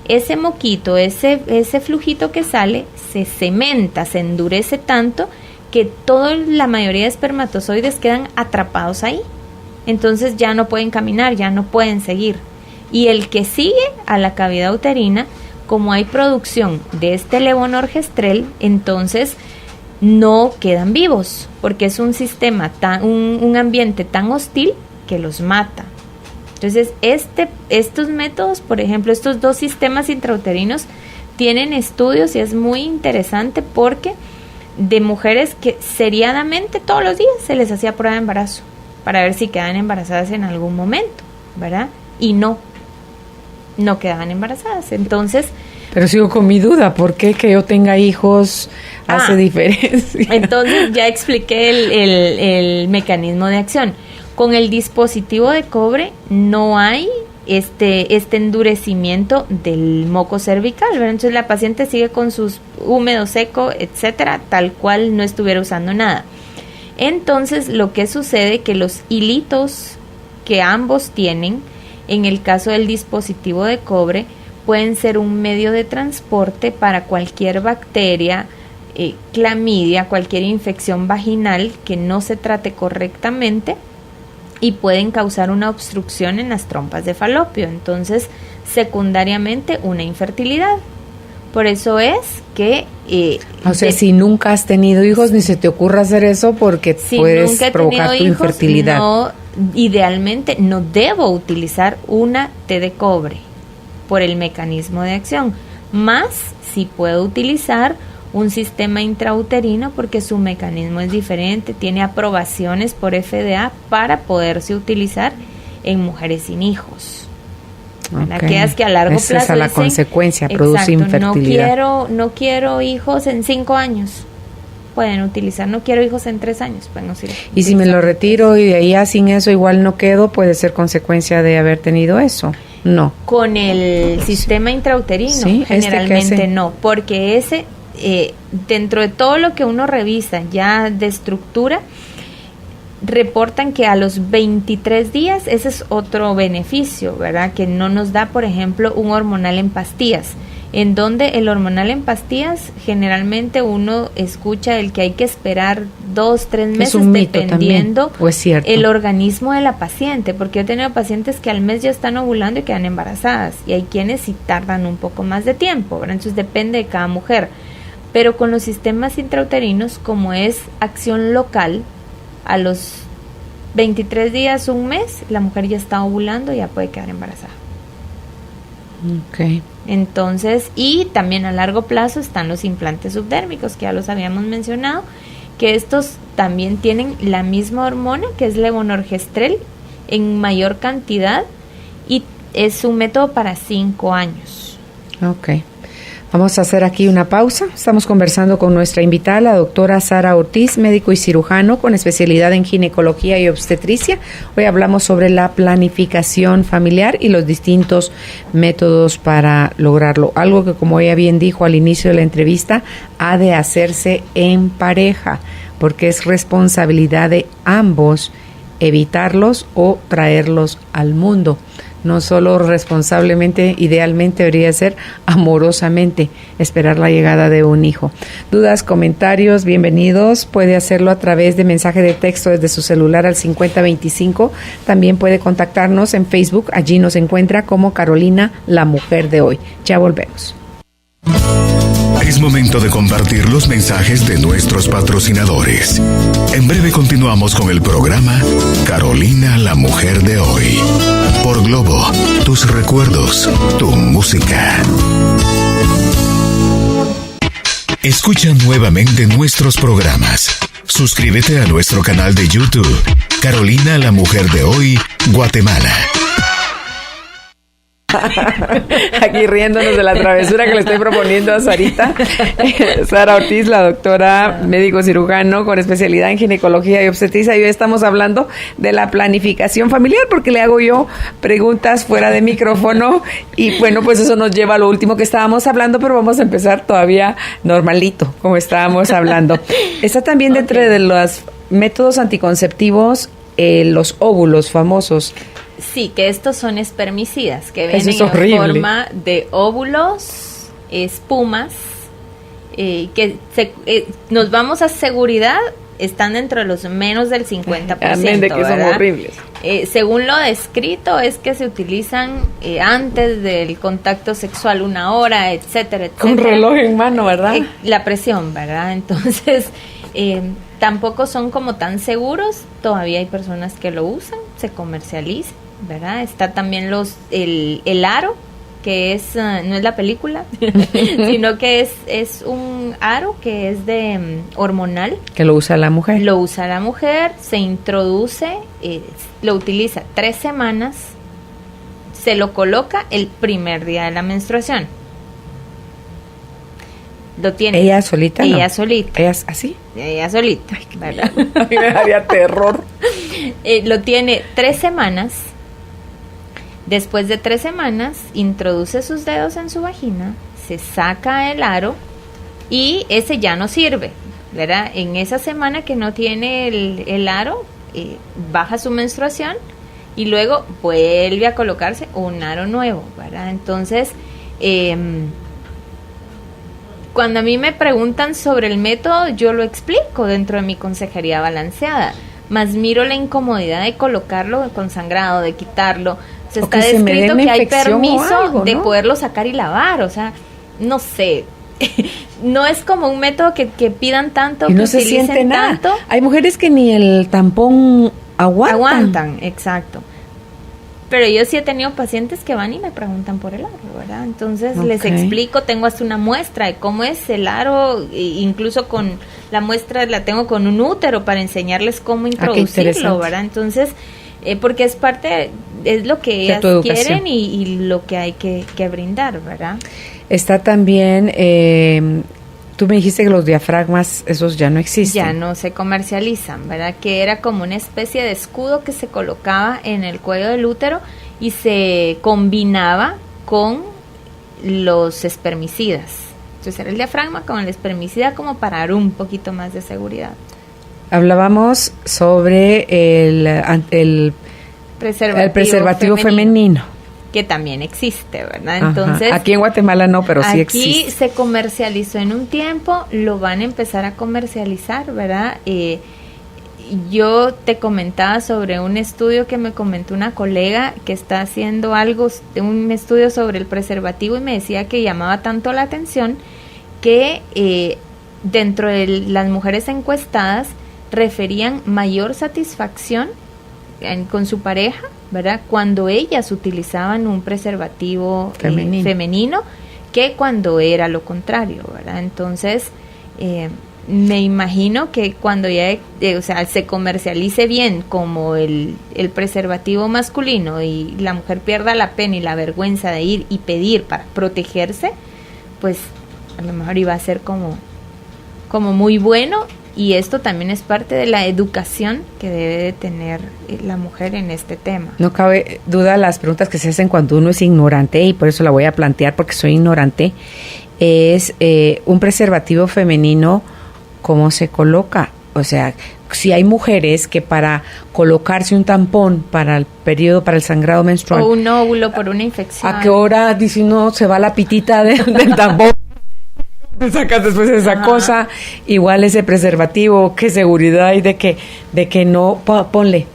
[SPEAKER 3] ese moquito, ese flujito que sale, se cementa, se endurece tanto que la mayoría de espermatozoides quedan atrapados ahí. Entonces ya no pueden caminar, ya no pueden seguir. Y el que sigue a la cavidad uterina, como hay producción de este levonorgestrel, entonces no quedan vivos, porque es un sistema un ambiente tan hostil que los mata. Entonces, estos métodos, por ejemplo, estos 2 sistemas intrauterinos tienen estudios y es muy interesante porque de mujeres que seriadamente todos los días se les hacía prueba de embarazo para ver si quedaban embarazadas en algún momento, ¿verdad? Y no quedaban embarazadas. Entonces,
[SPEAKER 2] pero sigo con mi duda, ¿por qué que yo tenga hijos hace diferencia?
[SPEAKER 3] Entonces ya expliqué el mecanismo de acción. Con el dispositivo de cobre no hay este endurecimiento del moco cervical, ¿verdad? Entonces la paciente sigue con sus húmedo, seco, etcétera, tal cual no estuviera usando nada. Entonces lo que sucede que los hilitos que ambos tienen, en el caso del dispositivo de cobre, pueden ser un medio de transporte para cualquier bacteria, clamidia, cualquier infección vaginal que no se trate correctamente y pueden causar una obstrucción en las trompas de falopio. Entonces, secundariamente, una infertilidad. Por eso es que...
[SPEAKER 2] si nunca has tenido hijos, ni se te ocurra hacer eso porque puedes provocar tu infertilidad.
[SPEAKER 3] No, idealmente, no debo utilizar una T de cobre por el mecanismo de acción, más si puedo utilizar un sistema intrauterino porque su mecanismo es diferente, tiene aprobaciones por FDA para poderse utilizar en mujeres sin hijos. Okay. Quedas que a largo plazo
[SPEAKER 2] esa es la consecuencia, produce infertilidad.
[SPEAKER 3] No quiero hijos en 5 años. Pueden utilizar, no quiero hijos en 3 años. Pueden utilizar.
[SPEAKER 2] Y si me lo retiro y de ahí a sin eso igual no quedo, puede ser consecuencia de haber tenido eso. No.
[SPEAKER 3] Con el sistema intrauterino, ¿sí? Generalmente no, porque dentro de todo lo que uno revisa ya de estructura, reportan que a los 23 días, ese es otro beneficio, ¿verdad? Que no nos da, por ejemplo, un hormonal en pastillas, en donde el hormonal en pastillas, generalmente uno escucha el que hay que esperar 2-3 meses dependiendo el organismo de la paciente, porque yo he tenido pacientes que al mes ya están ovulando y quedan embarazadas, y hay quienes sí tardan un poco más de tiempo, ¿verdad? Entonces depende de cada mujer. Pero con los sistemas intrauterinos, como es acción local, a los 23 días, un mes, la mujer ya está ovulando y ya puede quedar embarazada.
[SPEAKER 2] Okay.
[SPEAKER 3] Entonces, y también a largo plazo están los implantes subdérmicos, que ya los habíamos mencionado, que estos también tienen la misma hormona, que es levonorgestrel, en mayor cantidad, y es un método para 5 años.
[SPEAKER 2] Ok. Vamos a hacer aquí una pausa. Estamos conversando con nuestra invitada, la doctora Sara Ortiz, médico y cirujano con especialidad en ginecología y obstetricia. Hoy hablamos sobre la planificación familiar y los distintos métodos para lograrlo. Algo que, como ella bien dijo al inicio de la entrevista, ha de hacerse en pareja, porque es responsabilidad de ambos evitarlos o traerlos al mundo. No solo responsablemente, idealmente debería ser amorosamente esperar la llegada de un hijo. Dudas, comentarios, bienvenidos. Puede hacerlo a través de mensaje de texto desde su celular al 5025. También puede contactarnos en Facebook. Allí nos encuentra como Carolina, la mujer de hoy. Ya volvemos.
[SPEAKER 1] Es momento de compartir los mensajes de nuestros patrocinadores. En breve continuamos con el programa Carolina, la mujer de hoy. Por Globo, tus recuerdos, tu música. Escucha nuevamente nuestros programas. Suscríbete a nuestro canal de YouTube, Carolina, la mujer de hoy, Guatemala.
[SPEAKER 2] Aquí riéndonos de la travesura que le estoy proponiendo a Sarita. Sara Ortiz, la doctora médico cirujano con especialidad en ginecología y obstetricia. Y hoy estamos hablando de la planificación familiar, porque le hago yo preguntas fuera de micrófono y bueno, pues eso nos lleva a lo último que estábamos hablando, pero vamos a empezar todavía normalito, como estábamos hablando. Está también dentro de los métodos anticonceptivos los óvulos famosos.
[SPEAKER 3] Sí, que estos son espermicidas, que vienen en forma de óvulos, espumas, que nos vamos a seguridad, están dentro de los menos del 50%.
[SPEAKER 2] Amén, de que ¿verdad? Son horribles.
[SPEAKER 3] Según lo descrito, es que se utilizan antes del contacto sexual 1 hora, etcétera, etcétera.
[SPEAKER 2] Con reloj en mano, ¿verdad?
[SPEAKER 3] La presión, ¿verdad? Entonces, tampoco son como tan seguros. Todavía hay personas que lo usan, se comercializan, ¿verdad? Está también el aro, que es no es la película, sino que es un aro que es de hormonal.
[SPEAKER 2] Que lo usa la mujer.
[SPEAKER 3] Lo usa la mujer, se introduce, lo utiliza 3 semanas, se lo coloca el primer día de la menstruación. Lo tiene.
[SPEAKER 2] ¿Ella solita?
[SPEAKER 3] Ella
[SPEAKER 2] no.
[SPEAKER 3] solita.
[SPEAKER 2] ¿Ella así?
[SPEAKER 3] Ella solita, ¿verdad?
[SPEAKER 2] A mí me daría terror.
[SPEAKER 3] Lo tiene 3 semanas. Después de 3 semanas, introduce sus dedos en su vagina, se saca el aro y ese ya no sirve, ¿verdad? En esa semana que no tiene el aro, baja su menstruación y luego vuelve a colocarse un aro nuevo, ¿verdad? Entonces, cuando a mí me preguntan sobre el método, yo lo explico dentro de mi consejería balanceada, más miro la incomodidad de colocarlo con sangrado, de quitarlo. O sea, está descrito que hay permiso algo, ¿no? De poderlo sacar y lavar, o sea, no sé, no es como un método que pidan tanto,
[SPEAKER 2] y no
[SPEAKER 3] que
[SPEAKER 2] se siente nada.
[SPEAKER 3] Tanto.
[SPEAKER 2] Hay mujeres que ni el tampón
[SPEAKER 3] aguantan, exacto. Pero yo sí he tenido pacientes que van y me preguntan por el aro, ¿verdad? Entonces les explico, tengo hasta una muestra de cómo es el aro, incluso con la muestra la tengo con un útero para enseñarles cómo introducirlo, ¿verdad? Entonces, porque es parte, es lo que ellas quieren y lo que hay que brindar, ¿verdad? Está
[SPEAKER 2] también, tú me dijiste que los diafragmas, esos ya no existen.
[SPEAKER 3] Ya no se comercializan, ¿verdad? Que era como una especie de escudo que se colocaba en el cuello del útero y se combinaba con los espermicidas. Entonces era el diafragma con el espermicida como para dar un poquito más de seguridad.
[SPEAKER 2] Hablábamos sobre el preservativo femenino.
[SPEAKER 3] Que también existe, ¿verdad? Entonces,
[SPEAKER 2] aquí en Guatemala no, pero sí existe.
[SPEAKER 3] Aquí se comercializó en un tiempo, lo van a empezar a comercializar, ¿verdad? Yo te comentaba sobre un estudio que me comentó una colega que está haciendo un estudio sobre el preservativo y me decía que llamaba tanto la atención que dentro de las mujeres encuestadas referían mayor satisfacción con su pareja, ¿verdad? Cuando ellas utilizaban un preservativo femenino que cuando era lo contrario, ¿verdad? Entonces, me imagino que cuando ya se comercialice bien como el preservativo masculino y la mujer pierda la pena y la vergüenza de ir y pedir para protegerse, pues a lo mejor iba a ser como muy bueno. Y esto también es parte de la educación que debe de tener la mujer en este tema.
[SPEAKER 2] No cabe duda las preguntas que se hacen cuando uno es ignorante, y por eso la voy a plantear porque soy ignorante, es un preservativo femenino, ¿cómo se coloca? O sea, si hay mujeres que para colocarse un tampón para el periodo, para el sangrado menstrual,
[SPEAKER 3] o un óvulo por una infección,
[SPEAKER 2] ¿a qué hora dice uno se va la pitita del tampón? Te sacas después esa cosa, igual ese preservativo, qué seguridad hay de que no, ponle,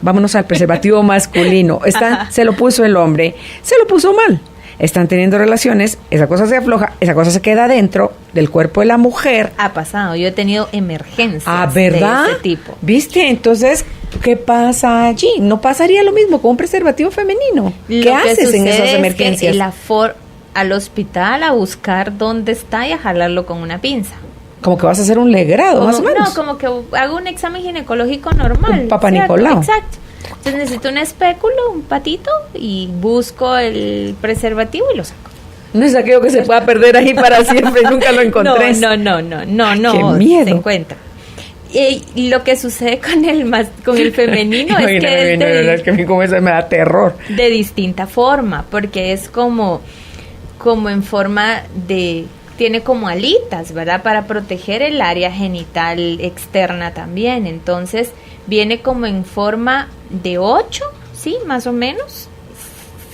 [SPEAKER 2] vámonos al preservativo masculino, se lo puso el hombre, se lo puso mal, están teniendo relaciones, esa cosa se afloja, esa cosa se queda dentro del cuerpo de la mujer.
[SPEAKER 3] Ha pasado, yo he tenido emergencias
[SPEAKER 2] ¿verdad?
[SPEAKER 3] de ese tipo.
[SPEAKER 2] ¿Viste? Entonces, ¿qué pasa allí? ¿No pasaría lo mismo con un preservativo femenino? ¿Qué haces en esas emergencias?
[SPEAKER 3] Al hospital a buscar dónde está y a jalarlo con una pinza.
[SPEAKER 2] Como que vas a hacer un legrado, más o menos.
[SPEAKER 3] No, como que hago un examen ginecológico normal.
[SPEAKER 2] Un Papá Nicolau.
[SPEAKER 3] Exacto. Entonces necesito un espéculo, un patito, y busco el preservativo y lo saco.
[SPEAKER 2] No es aquello que se pueda perder ahí para siempre, nunca lo encontré.
[SPEAKER 3] No.
[SPEAKER 2] Qué miedo.
[SPEAKER 3] Se encuentra. Y lo que sucede con el femenino es que
[SPEAKER 2] es que a mí como eso me da terror.
[SPEAKER 3] De distinta forma, porque es como en forma tiene como alitas, ¿verdad? Para proteger el área genital externa también. Entonces, viene como en forma de 8, ¿sí? Más o menos.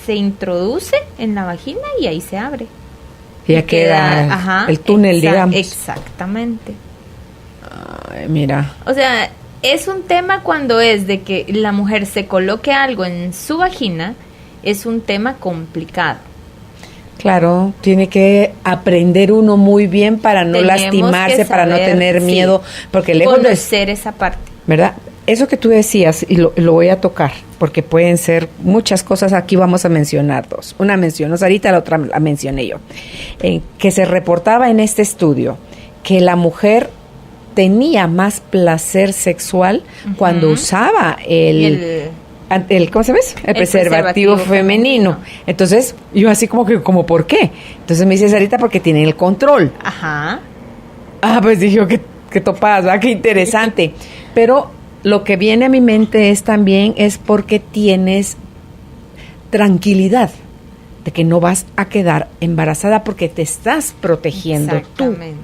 [SPEAKER 3] Se introduce en la vagina y ahí se abre.
[SPEAKER 2] Ya queda el túnel, digamos.
[SPEAKER 3] Exactamente.
[SPEAKER 2] Ay, mira.
[SPEAKER 3] O sea, es un tema cuando es de que la mujer se coloque algo en su vagina, es un tema complicado.
[SPEAKER 2] Claro, tiene que aprender uno muy bien para no lastimarse, para no tener miedo, porque lejos de
[SPEAKER 3] conocer esa parte,
[SPEAKER 2] ¿verdad? Eso que tú decías, y lo voy a tocar, porque pueden ser muchas cosas, aquí vamos a mencionar dos. Una mencionó Sarita, la otra la mencioné yo. Que se reportaba en este estudio que la mujer tenía más placer sexual cuando usaba ¿cómo se llama? El preservativo femenino. Entonces, yo así como ¿por qué? Entonces me dice Sarita, porque tienen el control.
[SPEAKER 3] Ajá.
[SPEAKER 2] Pues dije, qué topadas, ¿verdad? Qué interesante. Pero lo que viene a mi mente es porque tienes tranquilidad de que no vas a quedar embarazada porque te estás protegiendo.
[SPEAKER 3] Exactamente.
[SPEAKER 2] Tú.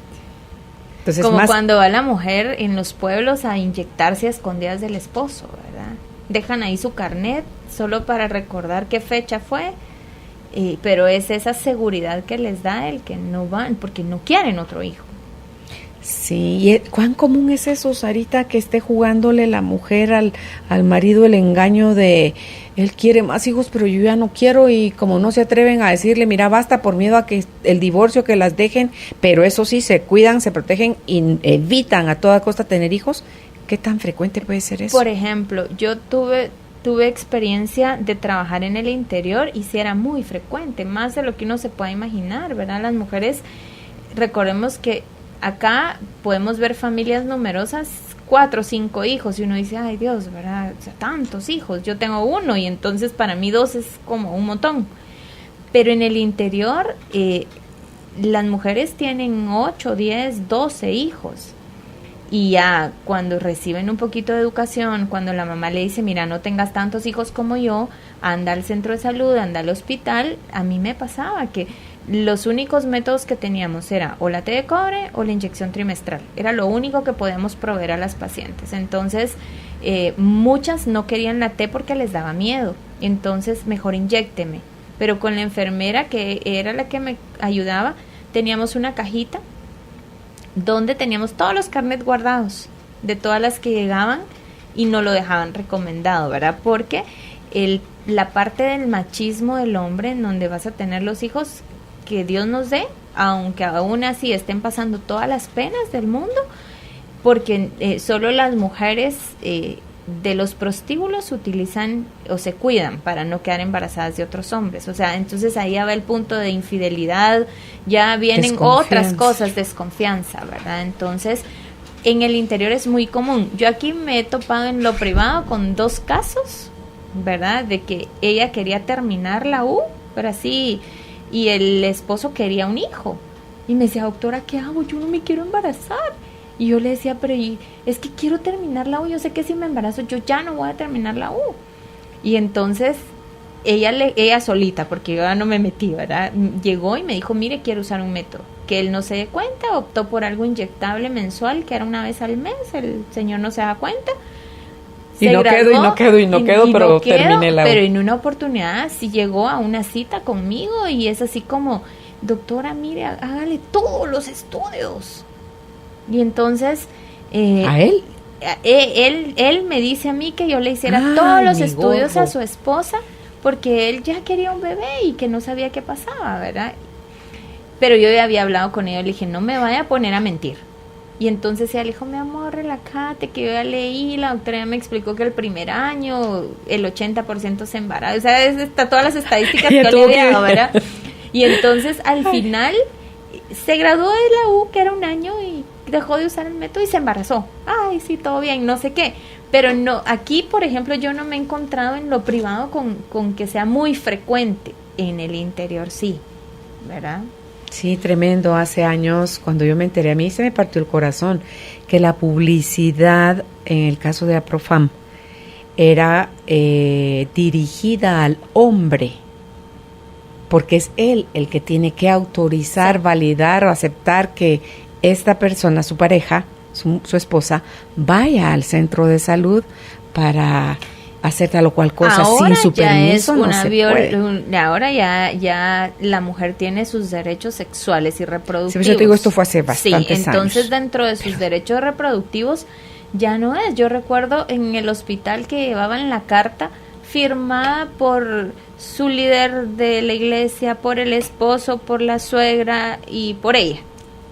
[SPEAKER 2] Entonces,
[SPEAKER 3] como cuando va la mujer en los pueblos a inyectarse a escondidas del esposo, ¿verdad? Dejan ahí su carnet solo para recordar qué fecha fue, pero es esa seguridad que les da el que no van, porque no quieren otro hijo.
[SPEAKER 2] Sí, ¿y cuán común es eso, Sarita, que esté jugándole la mujer al marido el engaño de él quiere más hijos, pero yo ya no quiero, y como no se atreven a decirle, mira, basta, por miedo a que el divorcio, que las dejen, pero eso sí, se cuidan, se protegen y evitan a toda costa tener hijos? ¿Qué tan frecuente puede ser eso?
[SPEAKER 3] Por ejemplo, yo tuve experiencia de trabajar en el interior y sí era muy frecuente, más de lo que uno se puede imaginar, ¿verdad? Las mujeres, recordemos que acá podemos ver familias numerosas, 4 o 5 hijos, y uno dice, ay Dios, ¿verdad? O sea, tantos hijos, yo tengo 1 y entonces para mí 2 es como un montón. Pero en el interior, las mujeres tienen 8, 10, 12 hijos. Y ya cuando reciben un poquito de educación, cuando la mamá le dice, mira, no tengas tantos hijos como yo, anda al centro de salud, anda al hospital, a mí me pasaba que los únicos métodos que teníamos era o la T de cobre o la inyección trimestral. Era lo único que podíamos proveer a las pacientes. Entonces, muchas no querían la T porque les daba miedo. Entonces, mejor inyécteme. Pero con la enfermera, que era la que me ayudaba, teníamos una cajita donde teníamos todos los carnets guardados de todas las que llegaban y no lo dejaban recomendado, ¿verdad? Porque la parte del machismo del hombre, en donde vas a tener los hijos que Dios nos dé, aunque aún así estén pasando todas las penas del mundo, porque solo las mujeres de los prostíbulos utilizan o se cuidan para no quedar embarazadas de otros hombres. O sea, entonces ahí ya va el punto de infidelidad, ya vienen otras cosas, desconfianza, ¿verdad? Entonces, en el interior es muy común. Yo aquí me he topado en lo privado con 2 casos, ¿verdad? De que ella quería terminar la U, pero así, y el esposo quería un hijo. Y me decía, doctora, ¿qué hago? Yo no me quiero embarazar. Y yo le decía, pero es que quiero terminar la U, yo sé que si me embarazo yo ya no voy a terminar la U. Y entonces ella solita, porque yo ya no me metí, ¿verdad? Llegó y me dijo, mire, quiero usar un método. Que él no se dé cuenta, optó por algo inyectable mensual, que era una vez al mes, el señor no se da cuenta.
[SPEAKER 2] Y no quedo, pero terminé la U.
[SPEAKER 3] Pero en una oportunidad sí llegó a una cita conmigo y es así como, doctora, mire, hágale todos los estudios. Y entonces
[SPEAKER 2] ¿a él?
[SPEAKER 3] Él me dice a mí que yo le hiciera todos los estudios a su esposa porque él ya quería un bebé y que no sabía qué pasaba, ¿verdad? Pero yo ya había hablado con ella, le dije, no me vaya a poner a mentir. Y entonces ella le dijo, mi amor, relájate, que yo ya leí, la doctora ya me explicó que el primer año el 80% se embaraza, o sea, está todas las estadísticas que yo le he dado, ¿verdad? Y entonces al final se graduó de la U, que era un año, y dejó de usar el método y se embarazó. Ay, sí, todo bien, no sé qué. Pero no, aquí, por ejemplo, yo no me he encontrado en lo privado con que sea muy frecuente. En el interior sí, ¿verdad?
[SPEAKER 2] Sí, tremendo. Hace años, cuando yo me enteré, a mí se me partió el corazón que la publicidad, en el caso de Aprofam, era dirigida al hombre, porque es él el que tiene que autorizar, validar o aceptar que esta persona, su pareja, su esposa, vaya al centro de salud para hacer tal o cual cosa. Ahora sin su permiso no se puede.
[SPEAKER 3] Ahora ya la mujer tiene sus derechos sexuales y reproductivos.
[SPEAKER 2] Sí, yo te digo, esto fue hace bastantes años.
[SPEAKER 3] Sí, entonces dentro de sus derechos reproductivos ya no es. Yo recuerdo en el hospital que llevaban la carta firmada por su líder de la iglesia, por el esposo, por la suegra y por ella.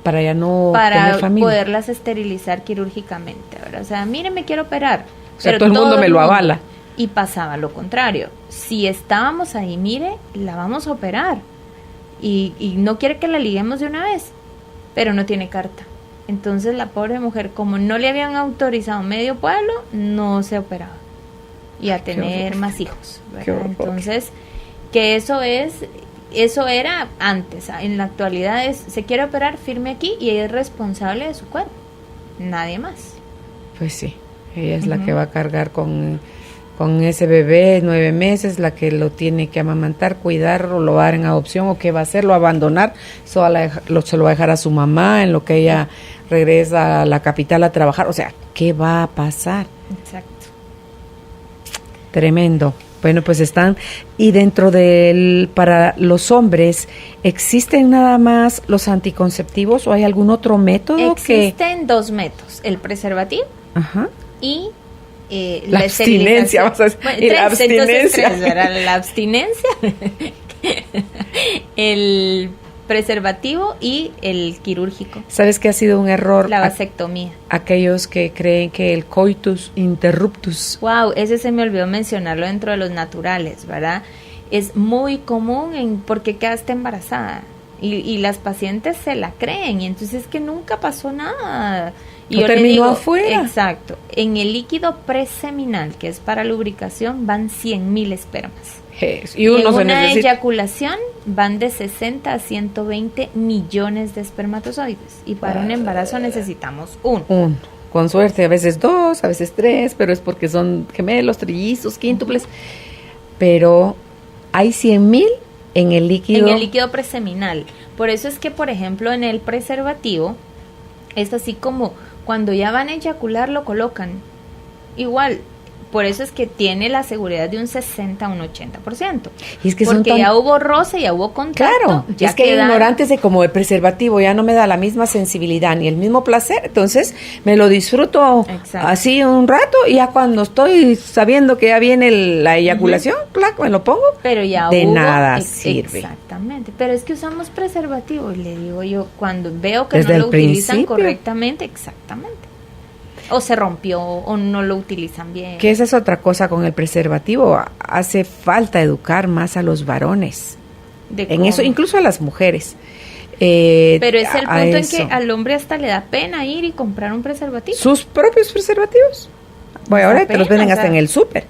[SPEAKER 2] Para ya no tener familia.
[SPEAKER 3] Poderlas esterilizar quirúrgicamente, ¿verdad? O sea, mire, me quiero operar.
[SPEAKER 2] O sea, todo el mundo me lo avala.
[SPEAKER 3] Y pasaba lo contrario. Si estábamos ahí, mire, la vamos a operar. Y no quiere que la liguemos de una vez, pero no tiene carta. Entonces la pobre mujer, como no le habían autorizado medio pueblo, no se operaba. Y a tener más hijos, ¿verdad? Entonces, que eso era antes. En la actualidad se quiere operar, firme aquí y ella es responsable de su cuerpo. Nadie más.
[SPEAKER 2] Pues sí, ella es la que va a cargar con ese bebé 9 meses, la que lo tiene que amamantar, cuidar, o lo va a dar en adopción, o qué va a hacer, lo va a abandonar, se lo va a dejar a su mamá en lo que ella regresa a la capital a trabajar. O sea, ¿qué va a pasar?
[SPEAKER 3] Exacto.
[SPEAKER 2] Tremendo. Bueno, pues están, y dentro para los hombres, ¿existen nada más los anticonceptivos o hay algún otro método?
[SPEAKER 3] Existen 2 métodos, el preservativo y
[SPEAKER 2] la abstinencia, vamos a decir.
[SPEAKER 3] Bueno,
[SPEAKER 2] y la abstinencia.
[SPEAKER 3] La abstinencia, el preservativo y el quirúrgico.
[SPEAKER 2] ¿Sabes que ha sido un error?
[SPEAKER 3] La vasectomía.
[SPEAKER 2] Aquellos que creen que el coitus interruptus.
[SPEAKER 3] Wow, ese se me olvidó mencionarlo dentro de los naturales, ¿verdad? Es muy común porque quedaste embarazada y las pacientes se la creen y entonces es que nunca pasó nada. Y yo
[SPEAKER 2] terminó afuera.
[SPEAKER 3] Exacto. En el líquido preseminal, que es para lubricación, van 100,000 espermas.
[SPEAKER 2] Y uno
[SPEAKER 3] en una eyaculación van de 60 a 120 millones de espermatozoides. Y para un embarazo necesitamos uno.
[SPEAKER 2] Con suerte, a veces 2, a veces 3, pero es porque son gemelos, trillizos, quíntuples. Pero hay 100,000 en el líquido.
[SPEAKER 3] En el líquido preseminal. Por eso es que, por ejemplo, en el preservativo, es así como cuando ya van a eyacular lo colocan. Igual. Por eso es que tiene la seguridad de un 60 a un 80%.
[SPEAKER 2] Y es que
[SPEAKER 3] porque ya hubo roce, ya hubo contacto.
[SPEAKER 2] Claro, ya es que hay ignorantes de como el preservativo ya no me da la misma sensibilidad ni el mismo placer, entonces me lo disfruto así un rato y ya cuando estoy sabiendo que ya viene la eyaculación, clac, me lo pongo.
[SPEAKER 3] Pero ya
[SPEAKER 2] de nada sirve.
[SPEAKER 3] Exactamente, pero es que usamos preservativo y le digo yo, cuando veo que no lo utilizan correctamente, exactamente. O se rompió o no lo utilizan bien.
[SPEAKER 2] Que esa es otra cosa con el preservativo. Hace falta educar más a los varones. En eso, incluso a las mujeres.
[SPEAKER 3] Pero es el punto en que al hombre hasta le da pena ir y comprar un preservativo.
[SPEAKER 2] Sus propios preservativos. Bueno, ahora te los venden hasta en el súper.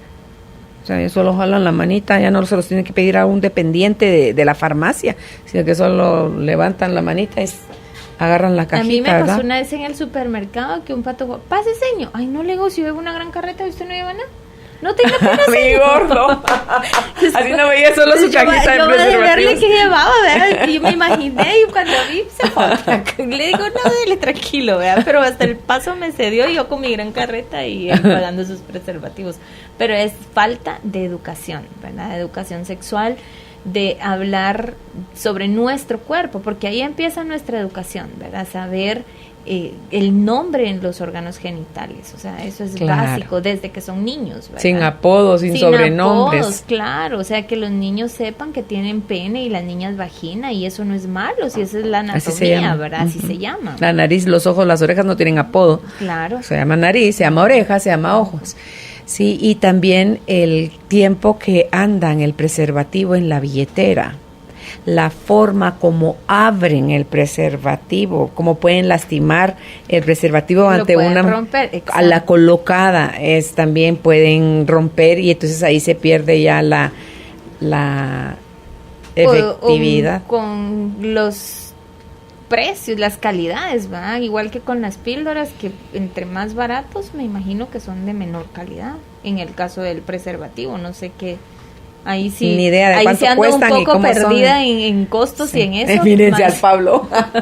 [SPEAKER 2] O sea, ellos solo jalan la manita, ya no se los tienen que pedir a un dependiente de la farmacia, sino que solo levantan la manita y agarran la cajita.
[SPEAKER 3] A mí me pasó
[SPEAKER 2] ¿verdad?
[SPEAKER 3] una vez en el supermercado que un pato dijo, pase señor. Ay, no le digo, si llevo una gran carreta y usted no lleva nada. No tenga pena,
[SPEAKER 2] Mi gordo. Así no veía solo su cajita de
[SPEAKER 3] yo de verle
[SPEAKER 2] preservativos.
[SPEAKER 3] que llevaba, ¿verdad? Y me imaginé, y cuando vi, se fue. Le digo, no, dele tranquilo, ¿verdad? Pero hasta el paso me cedió y yo con mi gran carreta y él pagando sus preservativos. Pero es falta de educación, ¿verdad? De educación sexual, de hablar sobre nuestro cuerpo, porque ahí empieza nuestra educación, ¿verdad? Saber el nombre en los órganos genitales, o sea, eso es básico desde que son niños, ¿verdad?
[SPEAKER 2] Sin apodos, sin sobrenombres.
[SPEAKER 3] Apodos, claro, o sea, que los niños sepan que tienen pene y las niñas vagina, y eso no es malo, si esa es la anatomía, ¿verdad? Así se llama.
[SPEAKER 2] La nariz, los ojos, las orejas no tienen apodo.
[SPEAKER 3] Claro.
[SPEAKER 2] Se llama nariz, se llama oreja, se llama ojos. Sí, y también el tiempo que andan el preservativo en la billetera, la forma como abren el preservativo, cómo pueden lastimar el preservativo ante una
[SPEAKER 3] romper,
[SPEAKER 2] a la colocada, también pueden romper y entonces ahí se pierde ya la efectividad.
[SPEAKER 3] O con los precios, las calidades, ¿verdad? Igual que con las píldoras, que entre más baratos me imagino que son de menor calidad. En el caso del preservativo, no sé qué. Ahí sí,
[SPEAKER 2] ni idea de
[SPEAKER 3] ahí
[SPEAKER 2] cuánto
[SPEAKER 3] sí ando
[SPEAKER 2] cuestan
[SPEAKER 3] un
[SPEAKER 2] y
[SPEAKER 3] poco
[SPEAKER 2] cómo
[SPEAKER 3] perdida
[SPEAKER 2] son.
[SPEAKER 3] en costos y en eso.
[SPEAKER 2] Mírense al Pablo. Hace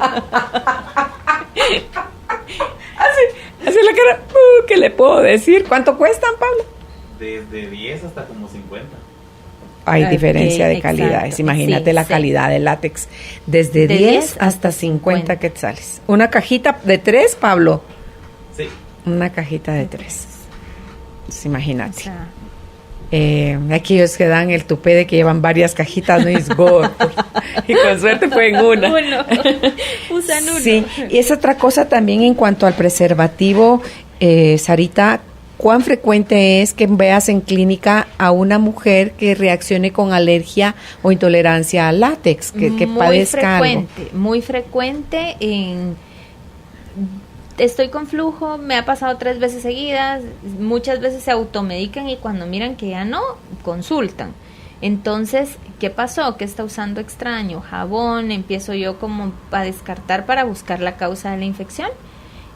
[SPEAKER 2] la cara, ¿qué le puedo decir? ¿Cuánto cuestan, Pablo?
[SPEAKER 4] Desde 10 hasta como 50.
[SPEAKER 2] Hay diferencia de
[SPEAKER 3] exacto,
[SPEAKER 2] calidades. Imagínate la calidad del látex. Desde
[SPEAKER 3] De
[SPEAKER 2] 10 hasta 50 quetzales. Una cajita de 3, Pablo.
[SPEAKER 4] Sí.
[SPEAKER 2] Una cajita de 3. Pues imagínate.
[SPEAKER 3] O sea,
[SPEAKER 2] Aquellos que dan el tupé de que llevan varias cajitas, no es gordo. Y con suerte fue en una.
[SPEAKER 3] uno. Usan uno.
[SPEAKER 2] Sí, y es otra cosa también en cuanto al preservativo, Sarita. ¿Cuán frecuente es que veas en clínica a una mujer que reaccione con alergia o intolerancia al látex, que padezca algo?
[SPEAKER 3] Muy frecuente. Estoy con flujo, me ha pasado 3 veces seguidas, muchas veces se automedican y cuando miran que ya no, consultan. Entonces, ¿qué pasó? ¿Qué está usando extraño? Jabón, empiezo yo como a descartar para buscar la causa de la infección.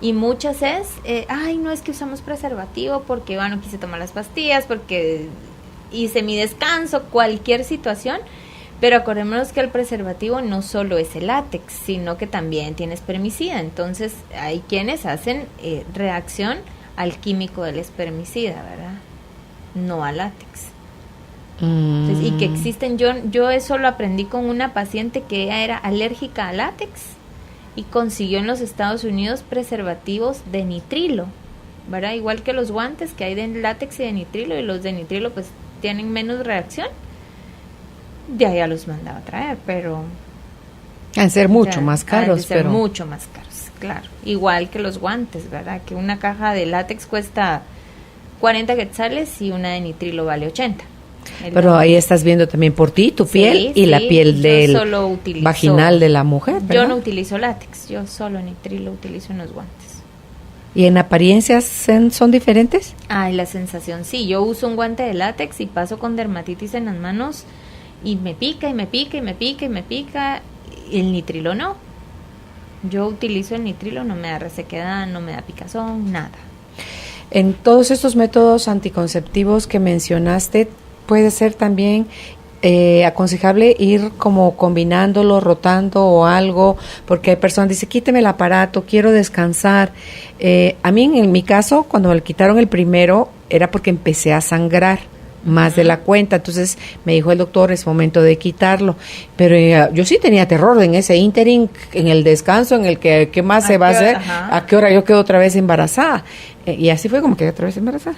[SPEAKER 3] Y muchas es, ay, no es que usamos preservativo porque, bueno, quise tomar las pastillas, porque hice mi descanso, cualquier situación. Pero acordémonos que el preservativo no solo es el látex, sino que también tiene espermicida. Entonces, hay quienes hacen reacción al químico del espermicida, ¿verdad? No al látex. Entonces, y que existen, yo eso lo aprendí con una paciente que ella era alérgica al látex y consiguió en los Estados Unidos preservativos de nitrilo, ¿verdad? Igual que los guantes que hay de látex y de nitrilo, y los de nitrilo pues tienen menos reacción. De allá los mandaba a traer, pero
[SPEAKER 2] Han de ser mucho más caros,
[SPEAKER 3] han de ser
[SPEAKER 2] pero
[SPEAKER 3] mucho más caros, claro. Igual que los guantes, ¿verdad? Que una caja de látex cuesta 40 quetzales y una de nitrilo vale 80.
[SPEAKER 2] Pero ahí estás viendo también por ti, tu piel y la piel del vaginal de la mujer, ¿verdad?
[SPEAKER 3] Yo no utilizo látex, yo solo nitrilo utilizo en los guantes.
[SPEAKER 2] ¿Y en apariencias son diferentes?
[SPEAKER 3] Ay, la sensación, sí. Yo uso un guante de látex y paso con dermatitis en las manos y me pica y me pica y me pica y me pica. El nitrilo no. Yo utilizo el nitrilo, no me da resequedad, no me da picazón, nada.
[SPEAKER 2] En todos estos métodos anticonceptivos que mencionaste, puede ser también aconsejable ir como combinándolo, rotando o algo, porque hay personas que dicen, quíteme el aparato, quiero descansar. A mí, en mi caso, cuando me quitaron el primero, era porque empecé a sangrar más de la cuenta, entonces me dijo el doctor, es momento de quitarlo, pero yo sí tenía terror en ese ínterin, en el descanso, en el que qué más se va a hacer, a qué hora yo quedo otra vez embarazada, y así fue como quedé otra vez embarazada.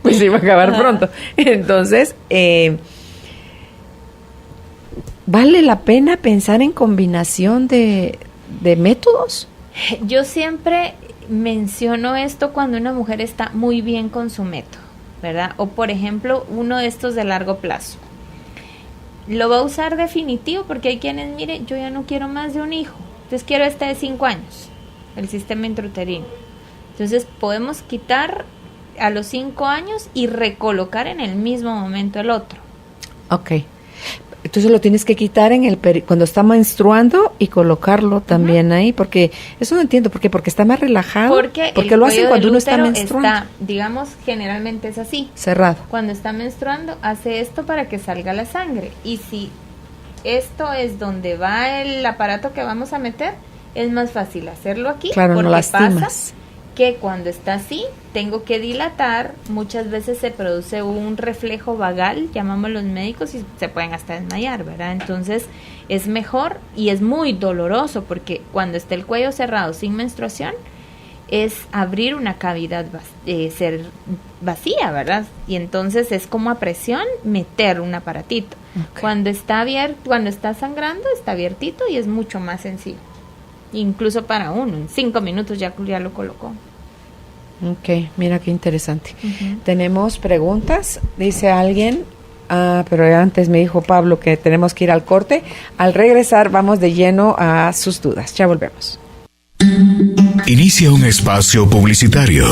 [SPEAKER 2] Pues iba a acabar pronto. Entonces, ¿vale la pena pensar en combinación de métodos?
[SPEAKER 3] Yo siempre menciono esto cuando una mujer está muy bien con su método, ¿verdad? O por ejemplo, uno de estos de largo plazo. Lo va a usar definitivo porque hay quienes, mire, yo ya no quiero más de un hijo, entonces quiero este de 5 años, el sistema intrauterino. Entonces podemos quitar a los 5 años y recolocar en el mismo momento el otro.
[SPEAKER 2] Ok. Entonces lo tienes que quitar en cuando está menstruando y colocarlo también ahí, porque eso no entiendo, ¿por qué? Porque está más relajado.
[SPEAKER 3] Porque
[SPEAKER 2] lo hacen cuando uno está menstruando.
[SPEAKER 3] Está, digamos, generalmente es así.
[SPEAKER 2] Cerrado.
[SPEAKER 3] Cuando está menstruando, hace esto para que salga la sangre. Y si esto es donde va el aparato que vamos a meter, es más fácil hacerlo aquí.
[SPEAKER 2] Claro,
[SPEAKER 3] porque
[SPEAKER 2] no lastimas.
[SPEAKER 3] pasa que cuando está así, tengo que dilatar, muchas veces se produce un reflejo vagal, llamamos los médicos, y se pueden hasta desmayar, ¿verdad? Entonces es mejor y es muy doloroso porque cuando está el cuello cerrado sin menstruación, es abrir una cavidad ser vacía, ¿verdad? Y entonces es como a presión meter un aparatito. Okay. Cuando está abierto, cuando está sangrando, está abiertito y es mucho más sencillo. Incluso para uno, en 5 minutos ya lo colocó.
[SPEAKER 2] Ok, mira qué interesante. Tenemos preguntas, dice alguien, pero antes me dijo Pablo que tenemos que ir al corte. Al regresar vamos de lleno a sus dudas. Ya volvemos.
[SPEAKER 1] Inicia un espacio publicitario.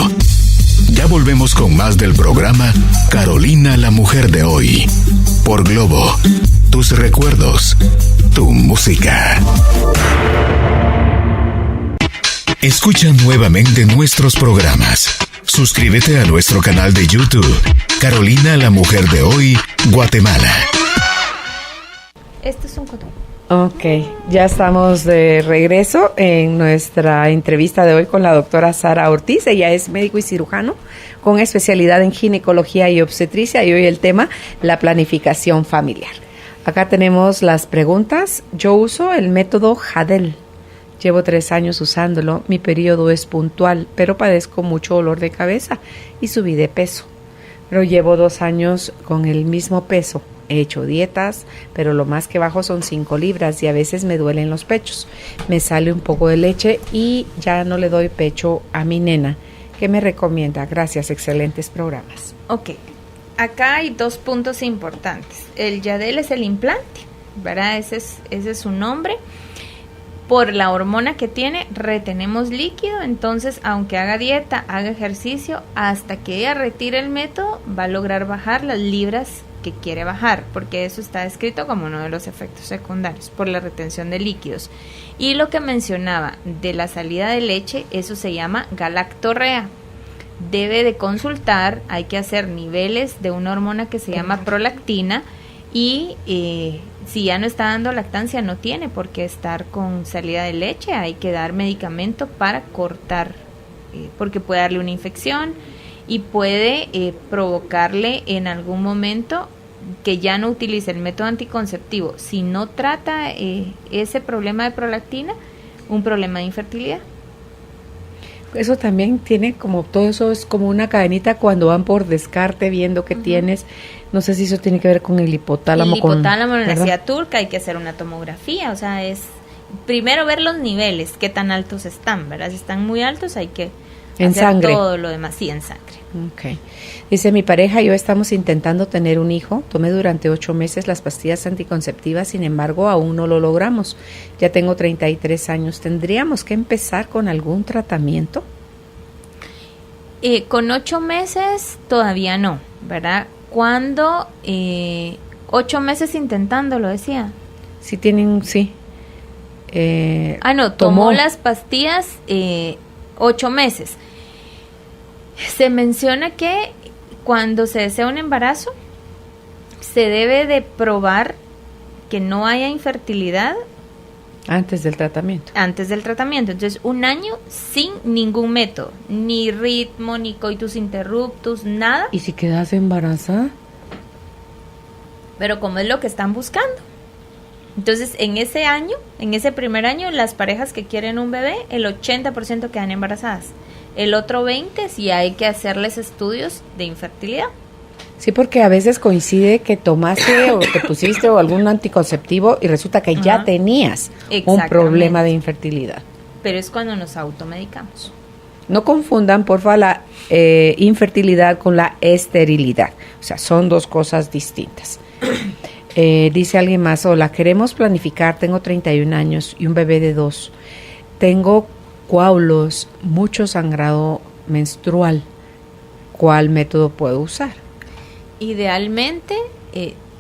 [SPEAKER 1] Ya volvemos con más del programa Carolina, la mujer de hoy. Por Globo, tus recuerdos, tu música. Escucha nuevamente nuestros programas. Suscríbete a nuestro canal de YouTube, Carolina, la mujer de hoy, Guatemala.
[SPEAKER 3] Este es un cotón.
[SPEAKER 2] Ok, ya estamos de regreso en nuestra entrevista de hoy con la doctora Sara Ortiz. Ella es médico y cirujano con especialidad en ginecología y obstetricia, y hoy el tema, la planificación familiar. Acá tenemos las preguntas. Yo uso el método Jadel. Llevo 3 años usándolo, mi periodo es puntual, pero padezco mucho dolor de cabeza y subí de peso. Pero llevo 2 años con el mismo peso. He hecho dietas, pero lo más que bajo son 5 libras y a veces me duelen los pechos. Me sale un poco de leche y ya no le doy pecho a mi nena. ¿Qué me recomienda? Gracias, excelentes programas.
[SPEAKER 3] Ok, acá hay 2 puntos importantes. El Yadel es el implante, ¿verdad? Ese es su nombre. Por la hormona que tiene, retenemos líquido, entonces aunque haga dieta, haga ejercicio, hasta que ella retire el método, va a lograr bajar las libras que quiere bajar, porque eso está descrito como uno de los efectos secundarios, por la retención de líquidos. Y lo que mencionaba de la salida de leche, eso se llama galactorrea. Debe de consultar, hay que hacer niveles de una hormona que se llama prolactina, y si ya no está dando lactancia, no tiene por qué estar con salida de leche, hay que dar medicamento para cortar, porque puede darle una infección y puede provocarle en algún momento que ya no utilice el método anticonceptivo. Si no trata ese problema de prolactina, un problema de infertilidad.
[SPEAKER 2] Eso también tiene como, todo eso es como una cadenita cuando van por descarte viendo que tienes, no sé si eso tiene que ver con el hipotálamo.
[SPEAKER 3] El hipotálamo en la silla turca, hay que hacer una tomografía, o sea, es primero ver los niveles, qué tan altos están, ¿verdad? Si están muy altos hay que hacer
[SPEAKER 2] sangre.
[SPEAKER 3] Todo lo demás, sí, en sangre.
[SPEAKER 2] Okay. Dice, mi pareja y yo estamos intentando tener un hijo, tomé durante 8 meses las pastillas anticonceptivas, sin embargo aún no lo logramos, ya tengo 33 años, ¿tendríamos que empezar con algún tratamiento?
[SPEAKER 3] Con 8 meses todavía no, ¿verdad? Cuando 8 meses intentándolo, decía.
[SPEAKER 2] Sí tienen, sí.
[SPEAKER 3] Tomó las pastillas 8 meses. Se menciona que cuando se desea un embarazo, se debe de probar que no haya infertilidad
[SPEAKER 2] antes del tratamiento.
[SPEAKER 3] Entonces, 1 año sin ningún método, ni ritmo, ni coitus interruptus, nada.
[SPEAKER 2] ¿Y si quedas embarazada?
[SPEAKER 3] Pero como es lo que están buscando. Entonces, en ese primer año, las parejas que quieren un bebé, el 80% quedan embarazadas. El otro 20% sí hay que hacerles estudios de infertilidad.
[SPEAKER 2] Sí, porque a veces coincide que tomaste o te pusiste o algún anticonceptivo y resulta que ya tenías un problema de infertilidad.
[SPEAKER 3] Pero es cuando nos automedicamos.
[SPEAKER 2] No confundan, porfa, la infertilidad con la esterilidad. O sea, son dos cosas distintas. Dice alguien más, hola, queremos planificar, tengo 31 años y un bebé de 2. Tengo coágulos, mucho sangrado menstrual. ¿Cuál método puedo usar?
[SPEAKER 3] Idealmente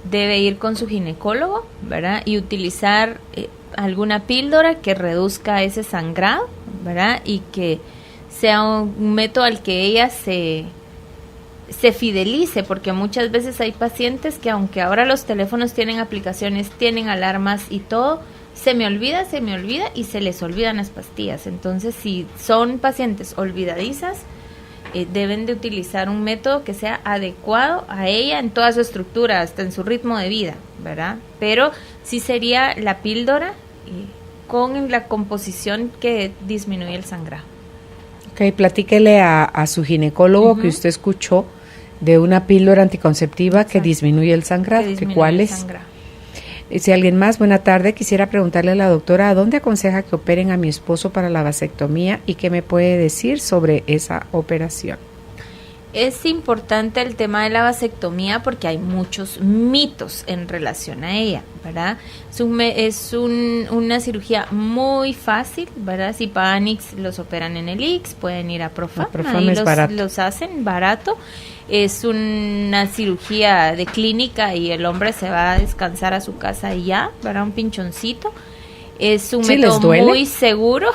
[SPEAKER 3] debe ir con su ginecólogo, ¿verdad? Y utilizar alguna píldora que reduzca ese sangrado, ¿verdad? Y que sea un método al que ella se fidelice, porque muchas veces hay pacientes que aunque ahora los teléfonos tienen aplicaciones, tienen alarmas y todo, se me olvida y se les olvidan las pastillas. Entonces, si son pacientes olvidadizas, deben de utilizar un método que sea adecuado a ella en toda su estructura, hasta en su ritmo de vida, ¿verdad? Pero sí sería la píldora con la composición que disminuye el sangrado.
[SPEAKER 2] Ok, platíquele a su ginecólogo que usted escuchó de una píldora anticonceptiva que disminuye el sangrado. ¿Cuál es? Si alguien más, buena tarde, quisiera preguntarle a la doctora, ¿a dónde aconseja que operen a mi esposo para la vasectomía y qué me puede decir sobre esa operación?
[SPEAKER 3] Es importante el tema de la vasectomía porque hay muchos mitos en relación a ella, ¿verdad? Es una cirugía muy fácil, ¿verdad? Si pagan IX, los operan en el IX, pueden ir a Profam, ahí los hacen barato. Es una cirugía de clínica y el hombre se va a descansar a su casa y ya, ¿verdad? Un pinchoncito. Es un método muy seguro.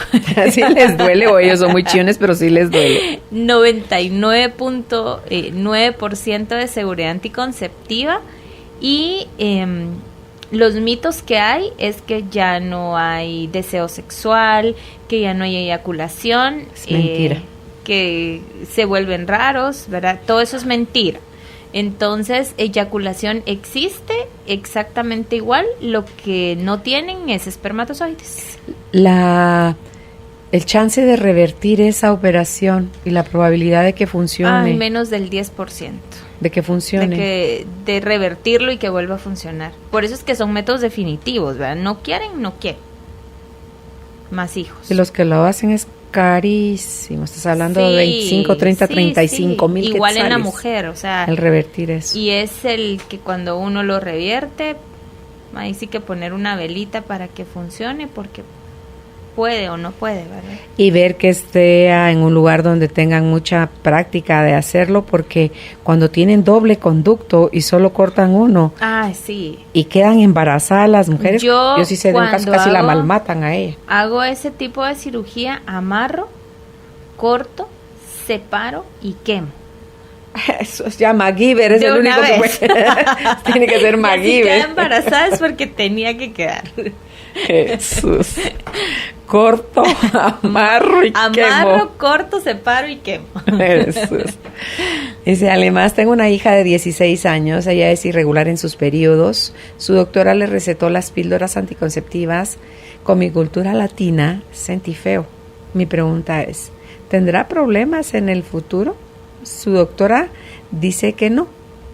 [SPEAKER 2] Sí les duele, o ellos son muy chiones, pero sí les duele.
[SPEAKER 3] 99.9% de seguridad anticonceptiva. Y los mitos que hay es que ya no hay deseo sexual, que ya no hay eyaculación.
[SPEAKER 2] Es mentira.
[SPEAKER 3] Que se vuelven raros, ¿verdad? Todo eso es mentira. Entonces, eyaculación existe exactamente igual, lo que no tienen es espermatozoides.
[SPEAKER 2] El chance de revertir esa operación y la probabilidad de que funcione.
[SPEAKER 3] Menos del 10%.
[SPEAKER 2] De que funcione.
[SPEAKER 3] De revertirlo y que vuelva a funcionar. Por eso es que son métodos definitivos, ¿verdad? No quieren. Más hijos.
[SPEAKER 2] Y los que lo hacen es carísimo, estás hablando de 25, 30, 35 mil
[SPEAKER 3] igual
[SPEAKER 2] quetzales.
[SPEAKER 3] En la mujer, o sea,
[SPEAKER 2] el revertir eso.
[SPEAKER 3] Y es el que cuando uno lo revierte, ahí sí que poner una velita para que funcione, porque puede o no puede, ¿verdad?
[SPEAKER 2] Y ver que esté en un lugar donde tengan mucha práctica de hacerlo, porque cuando tienen doble conducto y solo cortan uno,
[SPEAKER 3] sí,
[SPEAKER 2] y quedan embarazadas las mujeres, yo sí sé de un caso, casi la malmatan a ella.
[SPEAKER 3] Hago ese tipo de cirugía, amarro, corto, separo y quemo.
[SPEAKER 2] Eso se llama MacGyver, es el único que puede. Tiene que ser MacGyver.
[SPEAKER 3] Si queda embarazada es porque tenía que quedar.
[SPEAKER 2] Jesús. Corto, amarro y quemo.
[SPEAKER 3] Amarro, corto, separo y quemo.
[SPEAKER 2] Jesús. Dice, además tengo una hija de 16 años, ella es irregular en sus periodos. Su doctora le recetó las píldoras anticonceptivas. Con mi cultura latina sentí feo. Mi pregunta es, ¿tendrá problemas en el futuro? Su doctora dice que no.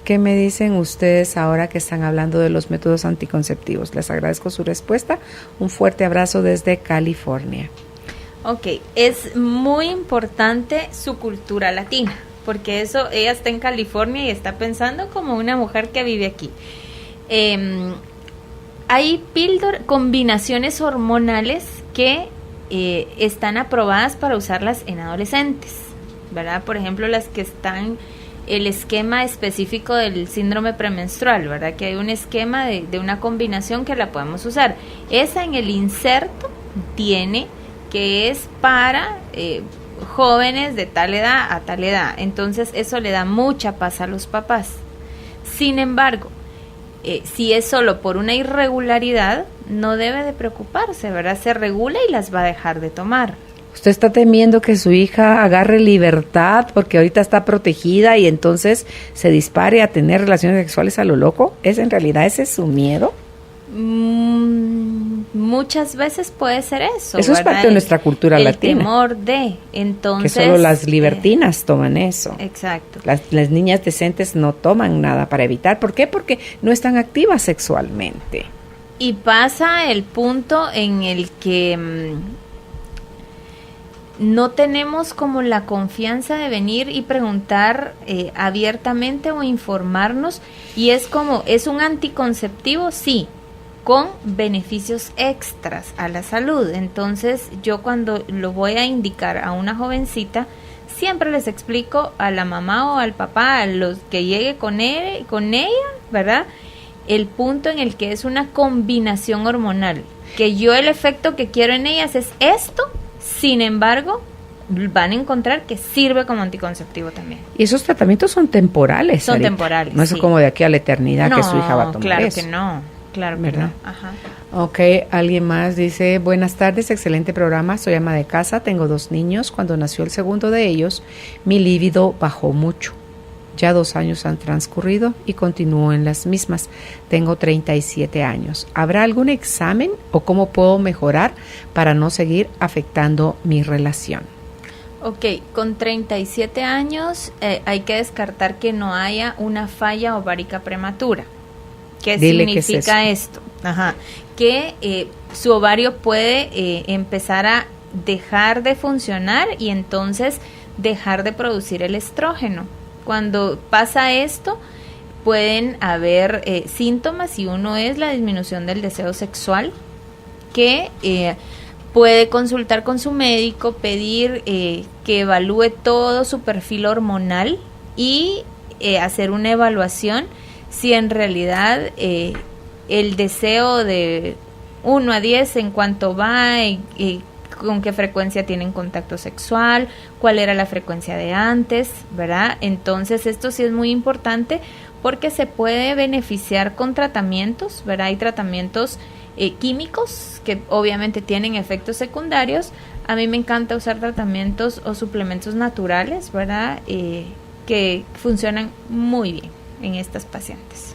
[SPEAKER 2] ¿Qué me dicen ustedes ahora que están hablando de los métodos anticonceptivos? Les agradezco su respuesta. Un fuerte abrazo desde California.
[SPEAKER 3] Ok, es muy importante su cultura latina, porque eso, ella está en California y está pensando como una mujer que vive aquí. Hay combinaciones hormonales que están aprobadas para usarlas en adolescentes, ¿verdad? Por ejemplo, las que están el esquema específico del síndrome premenstrual, ¿verdad? Que hay un esquema de una combinación que la podemos usar. Esa en el inserto tiene que es para jóvenes de tal edad a tal edad. Entonces eso le da mucha paz a los papás. Sin embargo, si es solo por una irregularidad, no debe de preocuparse, ¿verdad? Se regula y las va a dejar de tomar.
[SPEAKER 2] ¿Usted está temiendo que su hija agarre libertad porque ahorita está protegida y entonces se dispare a tener relaciones sexuales a lo loco? ¿En realidad ese es su miedo?
[SPEAKER 3] Muchas veces puede ser eso.
[SPEAKER 2] Eso, ¿verdad? Es parte de nuestra cultura latina.
[SPEAKER 3] El temor de, entonces...
[SPEAKER 2] Que solo las libertinas toman eso.
[SPEAKER 3] Exacto.
[SPEAKER 2] Las niñas decentes no toman nada para evitar. ¿Por qué? Porque no están activas sexualmente.
[SPEAKER 3] Y pasa el punto en el que... no tenemos como la confianza de venir y preguntar abiertamente o informarnos, y es como, ¿es un anticonceptivo? Sí, con beneficios extras a la salud. Entonces yo cuando lo voy a indicar a una jovencita, siempre les explico a la mamá o al papá, a los que llegue con ella, ¿verdad? El punto en el que es una combinación hormonal, que yo el efecto que quiero en ellas es esto, sin embargo, van a encontrar que sirve como anticonceptivo también.
[SPEAKER 2] Y esos tratamientos son temporales.
[SPEAKER 3] Son
[SPEAKER 2] Sarita.
[SPEAKER 3] temporales.
[SPEAKER 2] No es
[SPEAKER 3] sí.
[SPEAKER 2] como de aquí a la eternidad que su hija va a tomar
[SPEAKER 3] claro
[SPEAKER 2] eso.
[SPEAKER 3] que no. Claro que
[SPEAKER 2] ¿verdad?
[SPEAKER 3] no. Ajá.
[SPEAKER 2] Ok, alguien más dice, buenas tardes, excelente programa, soy ama de casa, tengo 2 niños, cuando nació el segundo de ellos, mi líbido bajó mucho. Ya 2 años han transcurrido y continúo en las mismas. Tengo 37 años. ¿Habrá algún examen o cómo puedo mejorar para no seguir afectando mi relación?
[SPEAKER 3] Ok, con 37 años hay que descartar que no haya una falla ovárica prematura. ¿Qué
[SPEAKER 2] Dile
[SPEAKER 3] significa
[SPEAKER 2] qué es eso.
[SPEAKER 3] esto? Ajá, que su ovario puede empezar a dejar de funcionar y entonces dejar de producir el estrógeno. Cuando pasa esto, pueden haber síntomas, y uno es la disminución del deseo sexual, que puede consultar con su médico, pedir que evalúe todo su perfil hormonal y hacer una evaluación si en realidad el deseo de 1 a 10 en cuanto va, con qué frecuencia tienen contacto sexual, cuál era la frecuencia de antes, ¿verdad? Entonces esto sí es muy importante porque se puede beneficiar con tratamientos, ¿verdad? Hay tratamientos químicos que obviamente tienen efectos secundarios. A mí me encanta usar tratamientos o suplementos naturales, ¿verdad? Que funcionan muy bien en estas pacientes.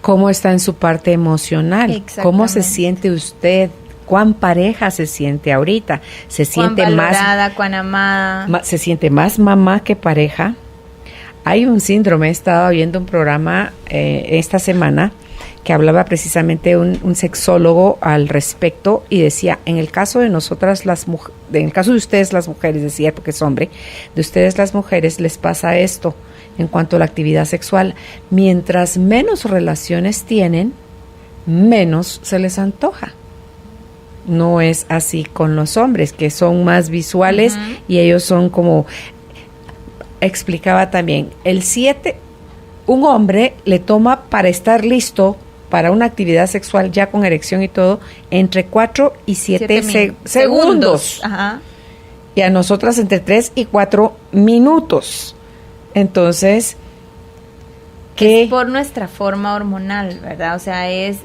[SPEAKER 2] ¿Cómo está en su parte emocional? ¿Cómo se siente usted? ¿Cuán pareja se siente ahorita? ¿Se siente
[SPEAKER 3] cuán valorada, cuán amada?
[SPEAKER 2] ¿Se siente más mamá que pareja? Hay un síndrome, estaba viendo un programa esta semana que hablaba precisamente un sexólogo al respecto y decía, en el caso de nosotras en el caso de ustedes las mujeres, decía porque es hombre, de ustedes las mujeres les pasa esto en cuanto a la actividad sexual, mientras menos relaciones tienen, menos se les antoja. No es así con los hombres, que son más visuales y ellos son como, explicaba también, el 7, un hombre le toma para estar listo para una actividad sexual ya con erección y todo, entre 4 y 7 segundos.
[SPEAKER 3] Ajá.
[SPEAKER 2] Y a nosotras entre 3 y 4 minutos. Entonces, ¿qué?
[SPEAKER 3] Es por nuestra forma hormonal, ¿verdad? O sea, es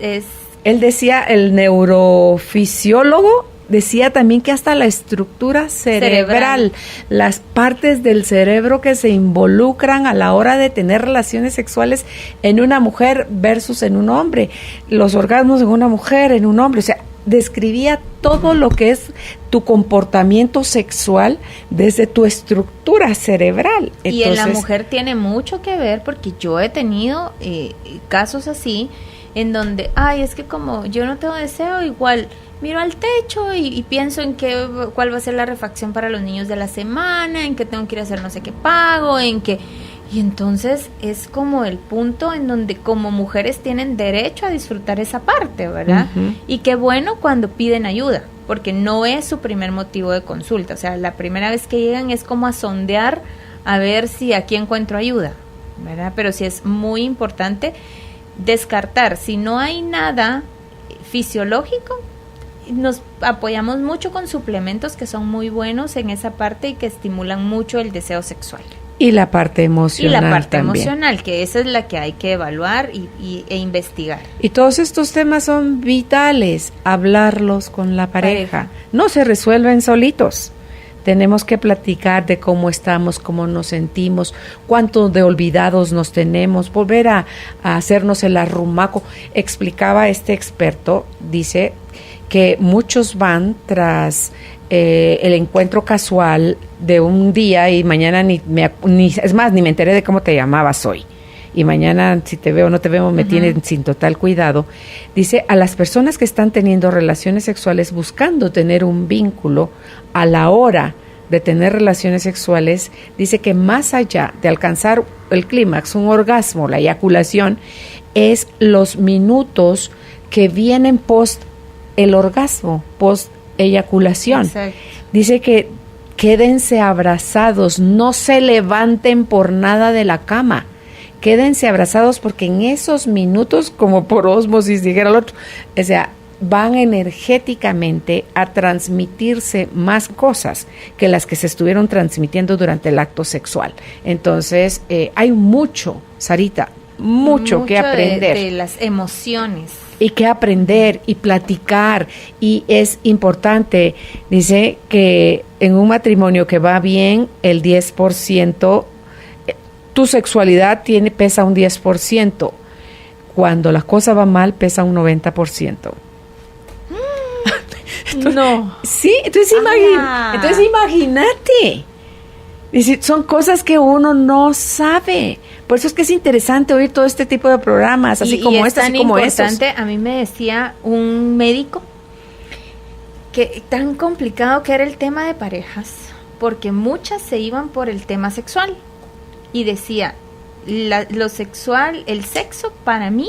[SPEAKER 2] Él decía, el neurofisiólogo decía también que hasta la estructura cerebral, las partes del cerebro que se involucran a la hora de tener relaciones sexuales en una mujer versus en un hombre, los orgasmos en una mujer, en un hombre, o sea, describía todo lo que es tu comportamiento sexual desde tu estructura cerebral. Entonces,
[SPEAKER 3] y en la mujer tiene mucho que ver, porque yo he tenido casos así, en donde, es que como yo no tengo deseo, igual miro al techo y pienso en cuál va a ser la refacción para los niños de la semana, en que tengo que ir a hacer no sé qué pago, y entonces es como el punto en donde como mujeres tienen derecho a disfrutar esa parte, ¿verdad? Uh-huh. Y qué bueno cuando piden ayuda, porque no es su primer motivo de consulta, o sea, la primera vez que llegan es como a sondear a ver si aquí encuentro ayuda, ¿verdad? Pero sí es muy importante descartar, si no hay nada fisiológico, nos apoyamos mucho con suplementos que son muy buenos en esa parte y que estimulan mucho el deseo sexual.
[SPEAKER 2] Y la parte emocional también.
[SPEAKER 3] Y la parte emocional, que esa es la que hay que evaluar e investigar.
[SPEAKER 2] Y todos estos temas son vitales, hablarlos con la pareja. No se resuelven solitos. Tenemos que platicar de cómo estamos, cómo nos sentimos, cuánto de olvidados nos tenemos, volver a hacernos el arrumaco. Explicaba este experto, dice que muchos van tras el encuentro casual de un día y mañana ni me enteré de cómo te llamabas hoy. y mañana si te veo o no te veo me tienen sin total cuidado. Dice, a las personas que están teniendo relaciones sexuales buscando tener un vínculo a la hora de tener relaciones sexuales, dice que más allá de alcanzar el clímax, un orgasmo, la eyaculación, es los minutos que vienen post el orgasmo, post eyaculación.
[SPEAKER 3] Exacto.
[SPEAKER 2] Dice que quédense abrazados, no se levanten por nada de la cama, quédense abrazados porque en esos minutos, como por ósmosis dijera el otro, o sea, van energéticamente a transmitirse más cosas que las que se estuvieron transmitiendo durante el acto sexual. Entonces, hay mucho, Sarita, mucho que aprender.
[SPEAKER 3] De las emociones.
[SPEAKER 2] Y que aprender y platicar. Y es importante, dice que en un matrimonio que va bien, el 10%, tu sexualidad pesa un 10%. Cuando la cosa va mal, pesa un 90%. Entonces,
[SPEAKER 3] no.
[SPEAKER 2] Sí, entonces imagínate. Son cosas que uno no sabe. Por eso es que es interesante oír todo este tipo de programas, así como estos y como esos.
[SPEAKER 3] A mí me decía un médico que tan complicado que era el tema de parejas, porque muchas se iban por el tema sexual. Y decía, lo sexual, el sexo para mí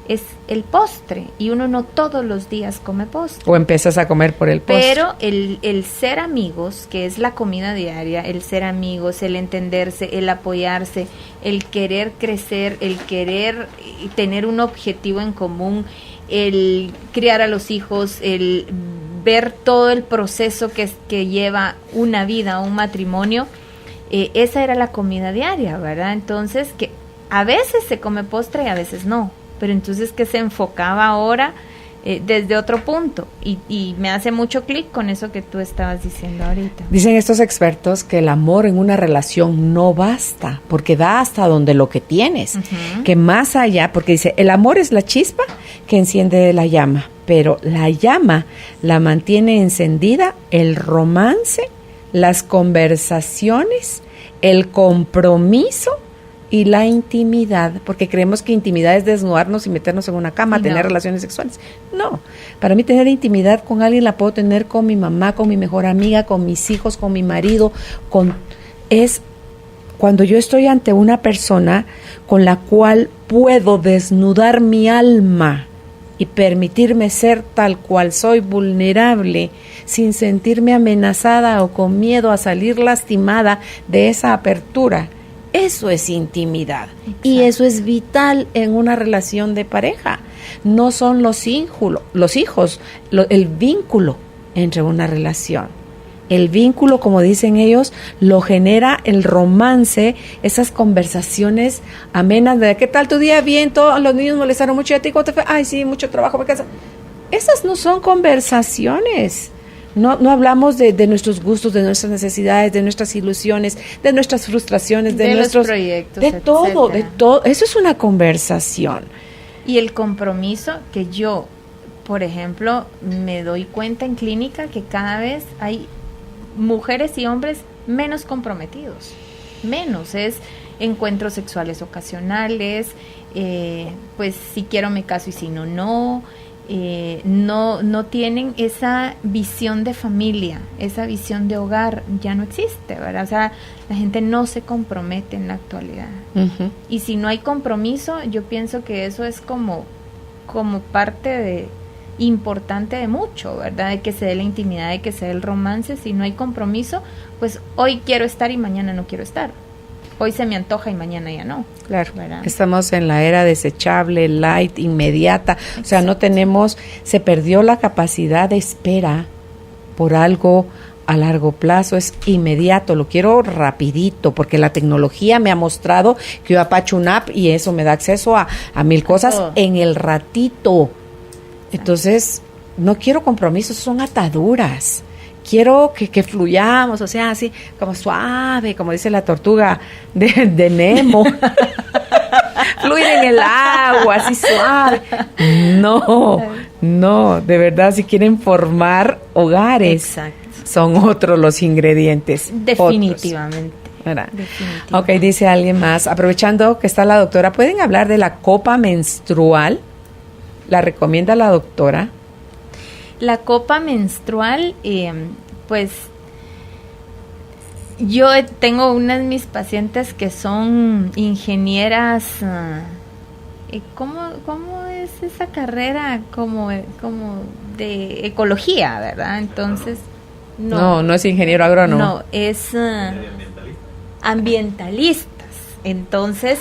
[SPEAKER 3] es el postre, y uno no todos los días come postre.
[SPEAKER 2] O empiezas a comer por el postre.
[SPEAKER 3] Pero el ser amigos, que es la comida diaria, el ser amigos, el entenderse, el apoyarse, el querer crecer, el querer tener un objetivo en común, el criar a los hijos, el ver todo el proceso que lleva una vida, un matrimonio, esa era la comida diaria, ¿verdad? Entonces, que a veces se come postre y a veces no. Pero entonces que se enfocaba ahora desde otro punto, y me hace mucho clic con eso que tú estabas diciendo ahorita.
[SPEAKER 2] Dicen estos expertos que el amor en una relación no basta, porque da hasta donde lo que tienes, que más allá, porque dice, el amor es la chispa que enciende la llama, pero la llama la mantiene encendida el romance, las conversaciones, el compromiso y la intimidad, porque creemos que intimidad es desnudarnos y meternos en una cama, tener relaciones sexuales. No, para mí tener intimidad con alguien la puedo tener con mi mamá, con mi mejor amiga, con mis hijos, con mi marido, es cuando yo estoy ante una persona con la cual puedo desnudar mi alma y permitirme ser tal cual soy, vulnerable, sin sentirme amenazada o con miedo a salir lastimada de esa apertura. Eso es intimidad. Exacto. Y eso es vital en una relación de pareja. No son los hijos, el vínculo entre una relación. El vínculo, como dicen ellos, lo genera el romance, esas conversaciones amenas de ¿qué tal tu día? Bien, todos los niños molestaron mucho, ¿y a ti cómo te fue? Ay, sí, mucho trabajo por casa. Esas no son conversaciones. No hablamos de nuestros gustos, de nuestras necesidades, de nuestras ilusiones, de nuestras frustraciones, de nuestros
[SPEAKER 3] proyectos,
[SPEAKER 2] de todo. Eso es una conversación.
[SPEAKER 3] Y el compromiso que yo, por ejemplo, me doy cuenta en clínica que cada vez hay mujeres y hombres menos comprometidos. Menos, es encuentros sexuales ocasionales, pues si quiero me caso y si no, no. No tienen esa visión de familia, esa visión de hogar, ya no existe, ¿verdad? O sea, la gente no se compromete en la actualidad. Uh-huh. Y si no hay compromiso, yo pienso que eso es como parte importante de mucho, ¿verdad? De que se dé la intimidad, de que se dé el romance. Si no hay compromiso, pues hoy quiero estar y mañana no quiero estar. Hoy se me antoja y mañana ya no.
[SPEAKER 2] Claro,
[SPEAKER 3] ¿verdad?
[SPEAKER 2] Estamos en la era desechable, light, inmediata. Exacto. O sea, no tenemos, se perdió la capacidad de espera por algo a largo plazo, es inmediato, lo quiero rapidito, porque la tecnología me ha mostrado que yo apacho una app y eso me da acceso a mil cosas en el ratito. Entonces, no quiero compromisos, son ataduras. Quiero que fluyamos, o sea, así como suave, como dice la tortuga de Nemo. Fluir en el agua, así suave. No, de verdad, si quieren formar hogares, exacto, son otros los ingredientes.
[SPEAKER 3] Definitivamente.
[SPEAKER 2] Otros. ¿verdad?
[SPEAKER 3] Definitivo.
[SPEAKER 2] Ok, dice alguien más, aprovechando que está la doctora, ¿pueden hablar de la copa menstrual? ¿La recomienda la doctora?
[SPEAKER 3] La copa menstrual, pues yo tengo unas de mis pacientes que son ingenieras. ¿Cómo es esa carrera? Como de ecología, ¿verdad? Entonces,
[SPEAKER 2] No es ingeniero agrónomo.
[SPEAKER 3] No, es ambientalistas. Entonces,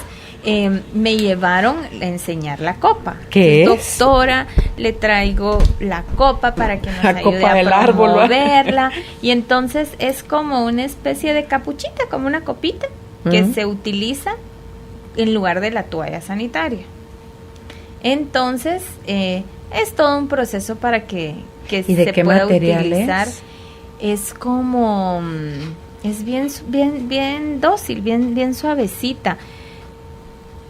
[SPEAKER 3] me llevaron a enseñar la copa.
[SPEAKER 2] ¿Qué es?
[SPEAKER 3] Doctora, le traigo la copa para que nos
[SPEAKER 2] La
[SPEAKER 3] ayude
[SPEAKER 2] copa
[SPEAKER 3] a
[SPEAKER 2] del árbol, ¿va?
[SPEAKER 3] promoverla. Y entonces es como una especie de capuchita, como una copita que se utiliza en lugar de la toalla sanitaria. Entonces, es todo un proceso para que
[SPEAKER 2] ¿Y de
[SPEAKER 3] se
[SPEAKER 2] qué
[SPEAKER 3] pueda
[SPEAKER 2] material
[SPEAKER 3] utilizar.
[SPEAKER 2] es?
[SPEAKER 3] Es como, es bien dócil, bien suavecita.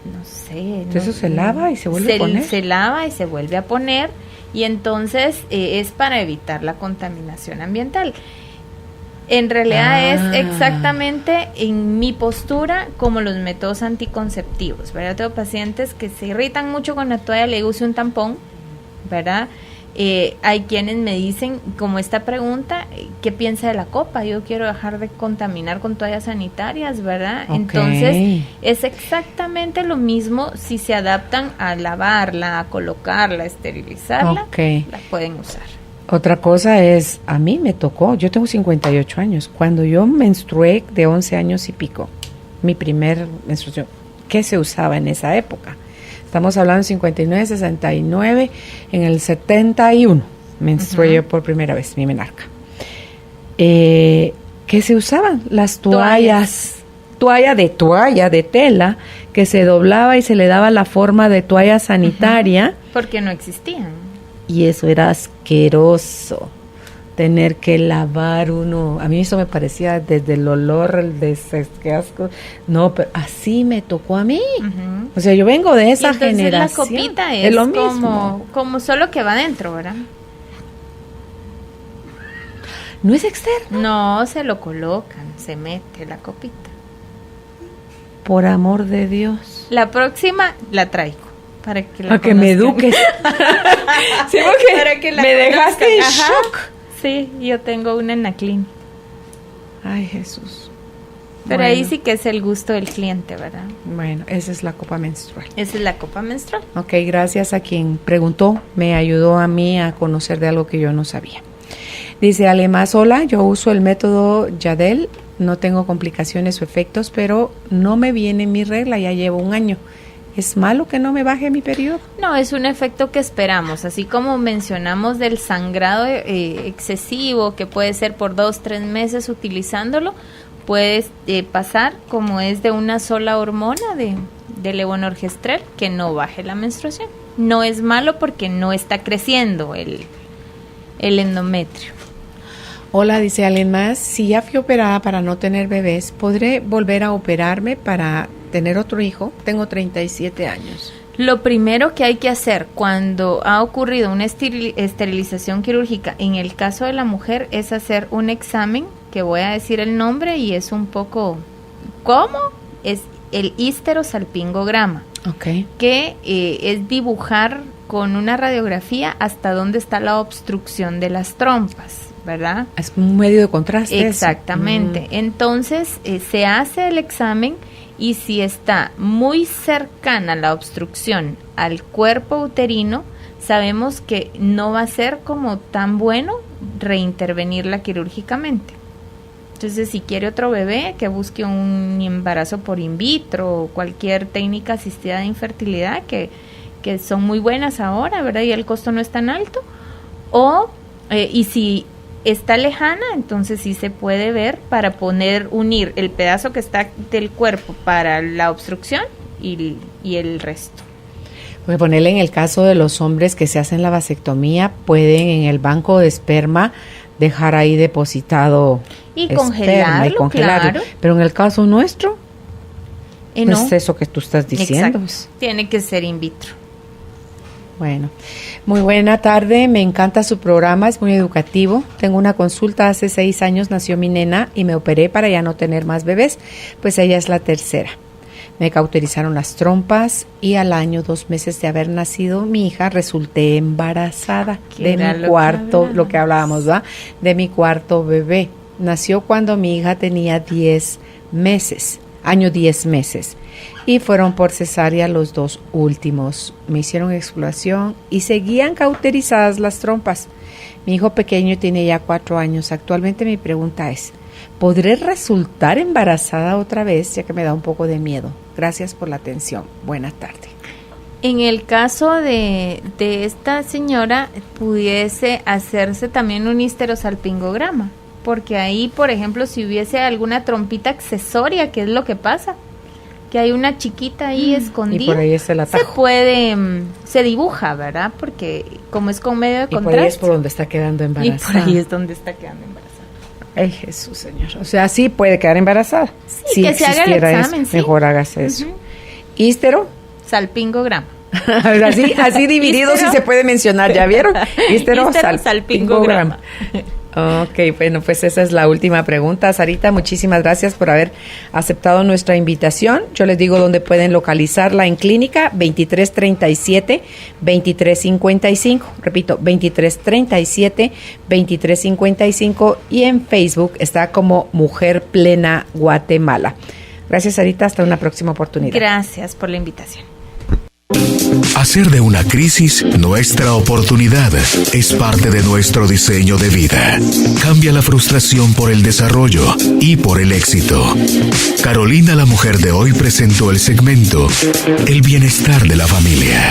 [SPEAKER 3] No sé.
[SPEAKER 2] Entonces eso se lava y se vuelve a poner.
[SPEAKER 3] Se lava y se vuelve a poner, y entonces es para evitar la contaminación ambiental. En realidad es exactamente en mi postura como los métodos anticonceptivos, ¿verdad? Tengo pacientes que se irritan mucho con la toalla, le digo use un tampón, ¿verdad? Hay quienes me dicen, como esta pregunta, ¿qué piensa de la copa? Yo quiero dejar de contaminar con toallas sanitarias, ¿verdad?
[SPEAKER 2] Okay.
[SPEAKER 3] Entonces, es exactamente lo mismo si se adaptan a lavarla, a colocarla, a esterilizarla, la pueden usar.
[SPEAKER 2] Otra cosa es, a mí me tocó, yo tengo 58 años, cuando yo menstrué de 11 años y pico, mi primer menstruación, ¿qué se usaba en esa época? Estamos hablando de 59, 69, en el 71 menstrué yo por primera vez, mi menarca. ¿Qué se usaban? Las toallas. Toalla de tela, que se doblaba y se le daba la forma de toalla sanitaria.
[SPEAKER 3] Porque no existían.
[SPEAKER 2] Y eso era asqueroso, tener que lavar uno. A mí eso me parecía desde el olor, qué asco. No, pero así me tocó a mí. O sea, yo vengo de esa generación.
[SPEAKER 3] La copita es
[SPEAKER 2] lo mismo.
[SPEAKER 3] como solo que va adentro, ¿verdad?
[SPEAKER 2] ¿No es externo?
[SPEAKER 3] No, se lo colocan, se mete la copita.
[SPEAKER 2] Por amor de Dios.
[SPEAKER 3] La próxima la traigo. Para que la
[SPEAKER 2] a que me eduques. Sí, porque
[SPEAKER 3] para que la
[SPEAKER 2] me dejaste en shock.
[SPEAKER 3] Sí, yo tengo una en la clínica.
[SPEAKER 2] Ay, Jesús.
[SPEAKER 3] Pero ahí sí que es el gusto del cliente, ¿verdad?
[SPEAKER 2] Bueno, esa es la copa menstrual.
[SPEAKER 3] Esa es la copa menstrual.
[SPEAKER 2] Ok, gracias a quien preguntó. Me ayudó a mí a conocer de algo que yo no sabía. Dice alguien más, hola, yo uso el método Yadel. No tengo complicaciones o efectos, pero no me viene mi regla, ya llevo 1 año. ¿Es malo que no me baje mi periodo?
[SPEAKER 3] No, es un efecto que esperamos. Así como mencionamos del sangrado excesivo, que puede ser por 2-3 meses utilizándolo, puede pasar como es de una sola hormona de levonorgestrel, que no baje la menstruación. No es malo porque no está creciendo el endometrio.
[SPEAKER 2] Hola, dice alguien más, si ya fui operada para no tener bebés, ¿podré volver a operarme para tener otro hijo? Tengo 37 años.
[SPEAKER 3] Lo primero que hay que hacer cuando ha ocurrido una esterilización quirúrgica, en el caso de la mujer, es hacer un examen, que voy a decir el nombre y es un poco... ¿Cómo? Es el histerosalpingograma.
[SPEAKER 2] Okay.
[SPEAKER 3] Que es dibujar con una radiografía hasta dónde está la obstrucción de las trompas, ¿verdad?
[SPEAKER 2] Es un medio de contraste.
[SPEAKER 3] Exactamente. Entonces, se hace el examen y si está muy cercana la obstrucción al cuerpo uterino, sabemos que no va a ser como tan bueno reintervenirla quirúrgicamente. Entonces, si quiere otro bebé, que busque un embarazo por in vitro o cualquier técnica asistida de infertilidad, que son muy buenas ahora, ¿verdad? Y el costo no es tan alto. O, y si está lejana, entonces sí se puede ver para unir el pedazo que está del cuerpo para la obstrucción y el resto.
[SPEAKER 2] Pues ponerle en el caso de los hombres que se hacen la vasectomía, pueden en el banco de esperma dejar ahí depositado
[SPEAKER 3] y congelarlo, claro.
[SPEAKER 2] Pero en el caso nuestro,
[SPEAKER 3] no
[SPEAKER 2] es eso que tú estás diciendo.
[SPEAKER 3] Exacto. Tiene que ser in vitro.
[SPEAKER 2] Bueno, muy buena tarde, me encanta su programa, es muy educativo. Tengo una consulta, hace 6 años nació mi nena y me operé para ya no tener más bebés, pues ella es la tercera. Me cauterizaron las trompas y al año, 2 meses de haber nacido mi hija, resulté embarazada de mi cuarto, lo que hablábamos, ¿va? De mi cuarto bebé. Nació cuando mi hija tenía 10 meses, año 10 meses. Y fueron por cesárea los 2 últimos. Me hicieron exploración y seguían cauterizadas las trompas. Mi hijo pequeño tiene ya 4 años. Actualmente mi pregunta es, ¿podré resultar embarazada otra vez? Ya que me da un poco de miedo. Gracias por la atención. Buena tarde.
[SPEAKER 3] En el caso de esta señora, pudiese hacerse también un histerosalpingograma. Porque ahí, por ejemplo, si hubiese alguna trompita accesoria, ¿qué es lo que pasa? Que hay una chiquita ahí escondida.
[SPEAKER 2] Y por ahí es el atajo.
[SPEAKER 3] Se puede, se dibuja, ¿verdad? Porque como es con medio de contraste.
[SPEAKER 2] Y por ahí es por donde está quedando embarazada.
[SPEAKER 3] Y por ahí es donde está quedando embarazada.
[SPEAKER 2] Ay, Jesús, Señor. O sea, sí puede quedar embarazada.
[SPEAKER 3] Sí,
[SPEAKER 2] si
[SPEAKER 3] que se haga el examen,
[SPEAKER 2] eso, mejor hágase eso. ¿Ístero?
[SPEAKER 3] Salpingograma.
[SPEAKER 2] así dividido sí se puede mencionar, ¿ya vieron? Ístero,
[SPEAKER 3] salpingograma.
[SPEAKER 2] Ok, bueno, pues esa es la última pregunta. Sarita, muchísimas gracias por haber aceptado nuestra invitación. Yo les digo dónde pueden localizarla en clínica, 2337-2355. Repito, 2337-2355. Y en Facebook está como Mujer Plena Guatemala. Gracias, Sarita. Hasta una próxima oportunidad.
[SPEAKER 3] Gracias por la invitación.
[SPEAKER 1] Hacer de una crisis nuestra oportunidad es parte de nuestro diseño de vida. Cambia la frustración por el desarrollo y por el éxito. Carolina, la mujer de hoy, presentó el segmento El bienestar de la familia.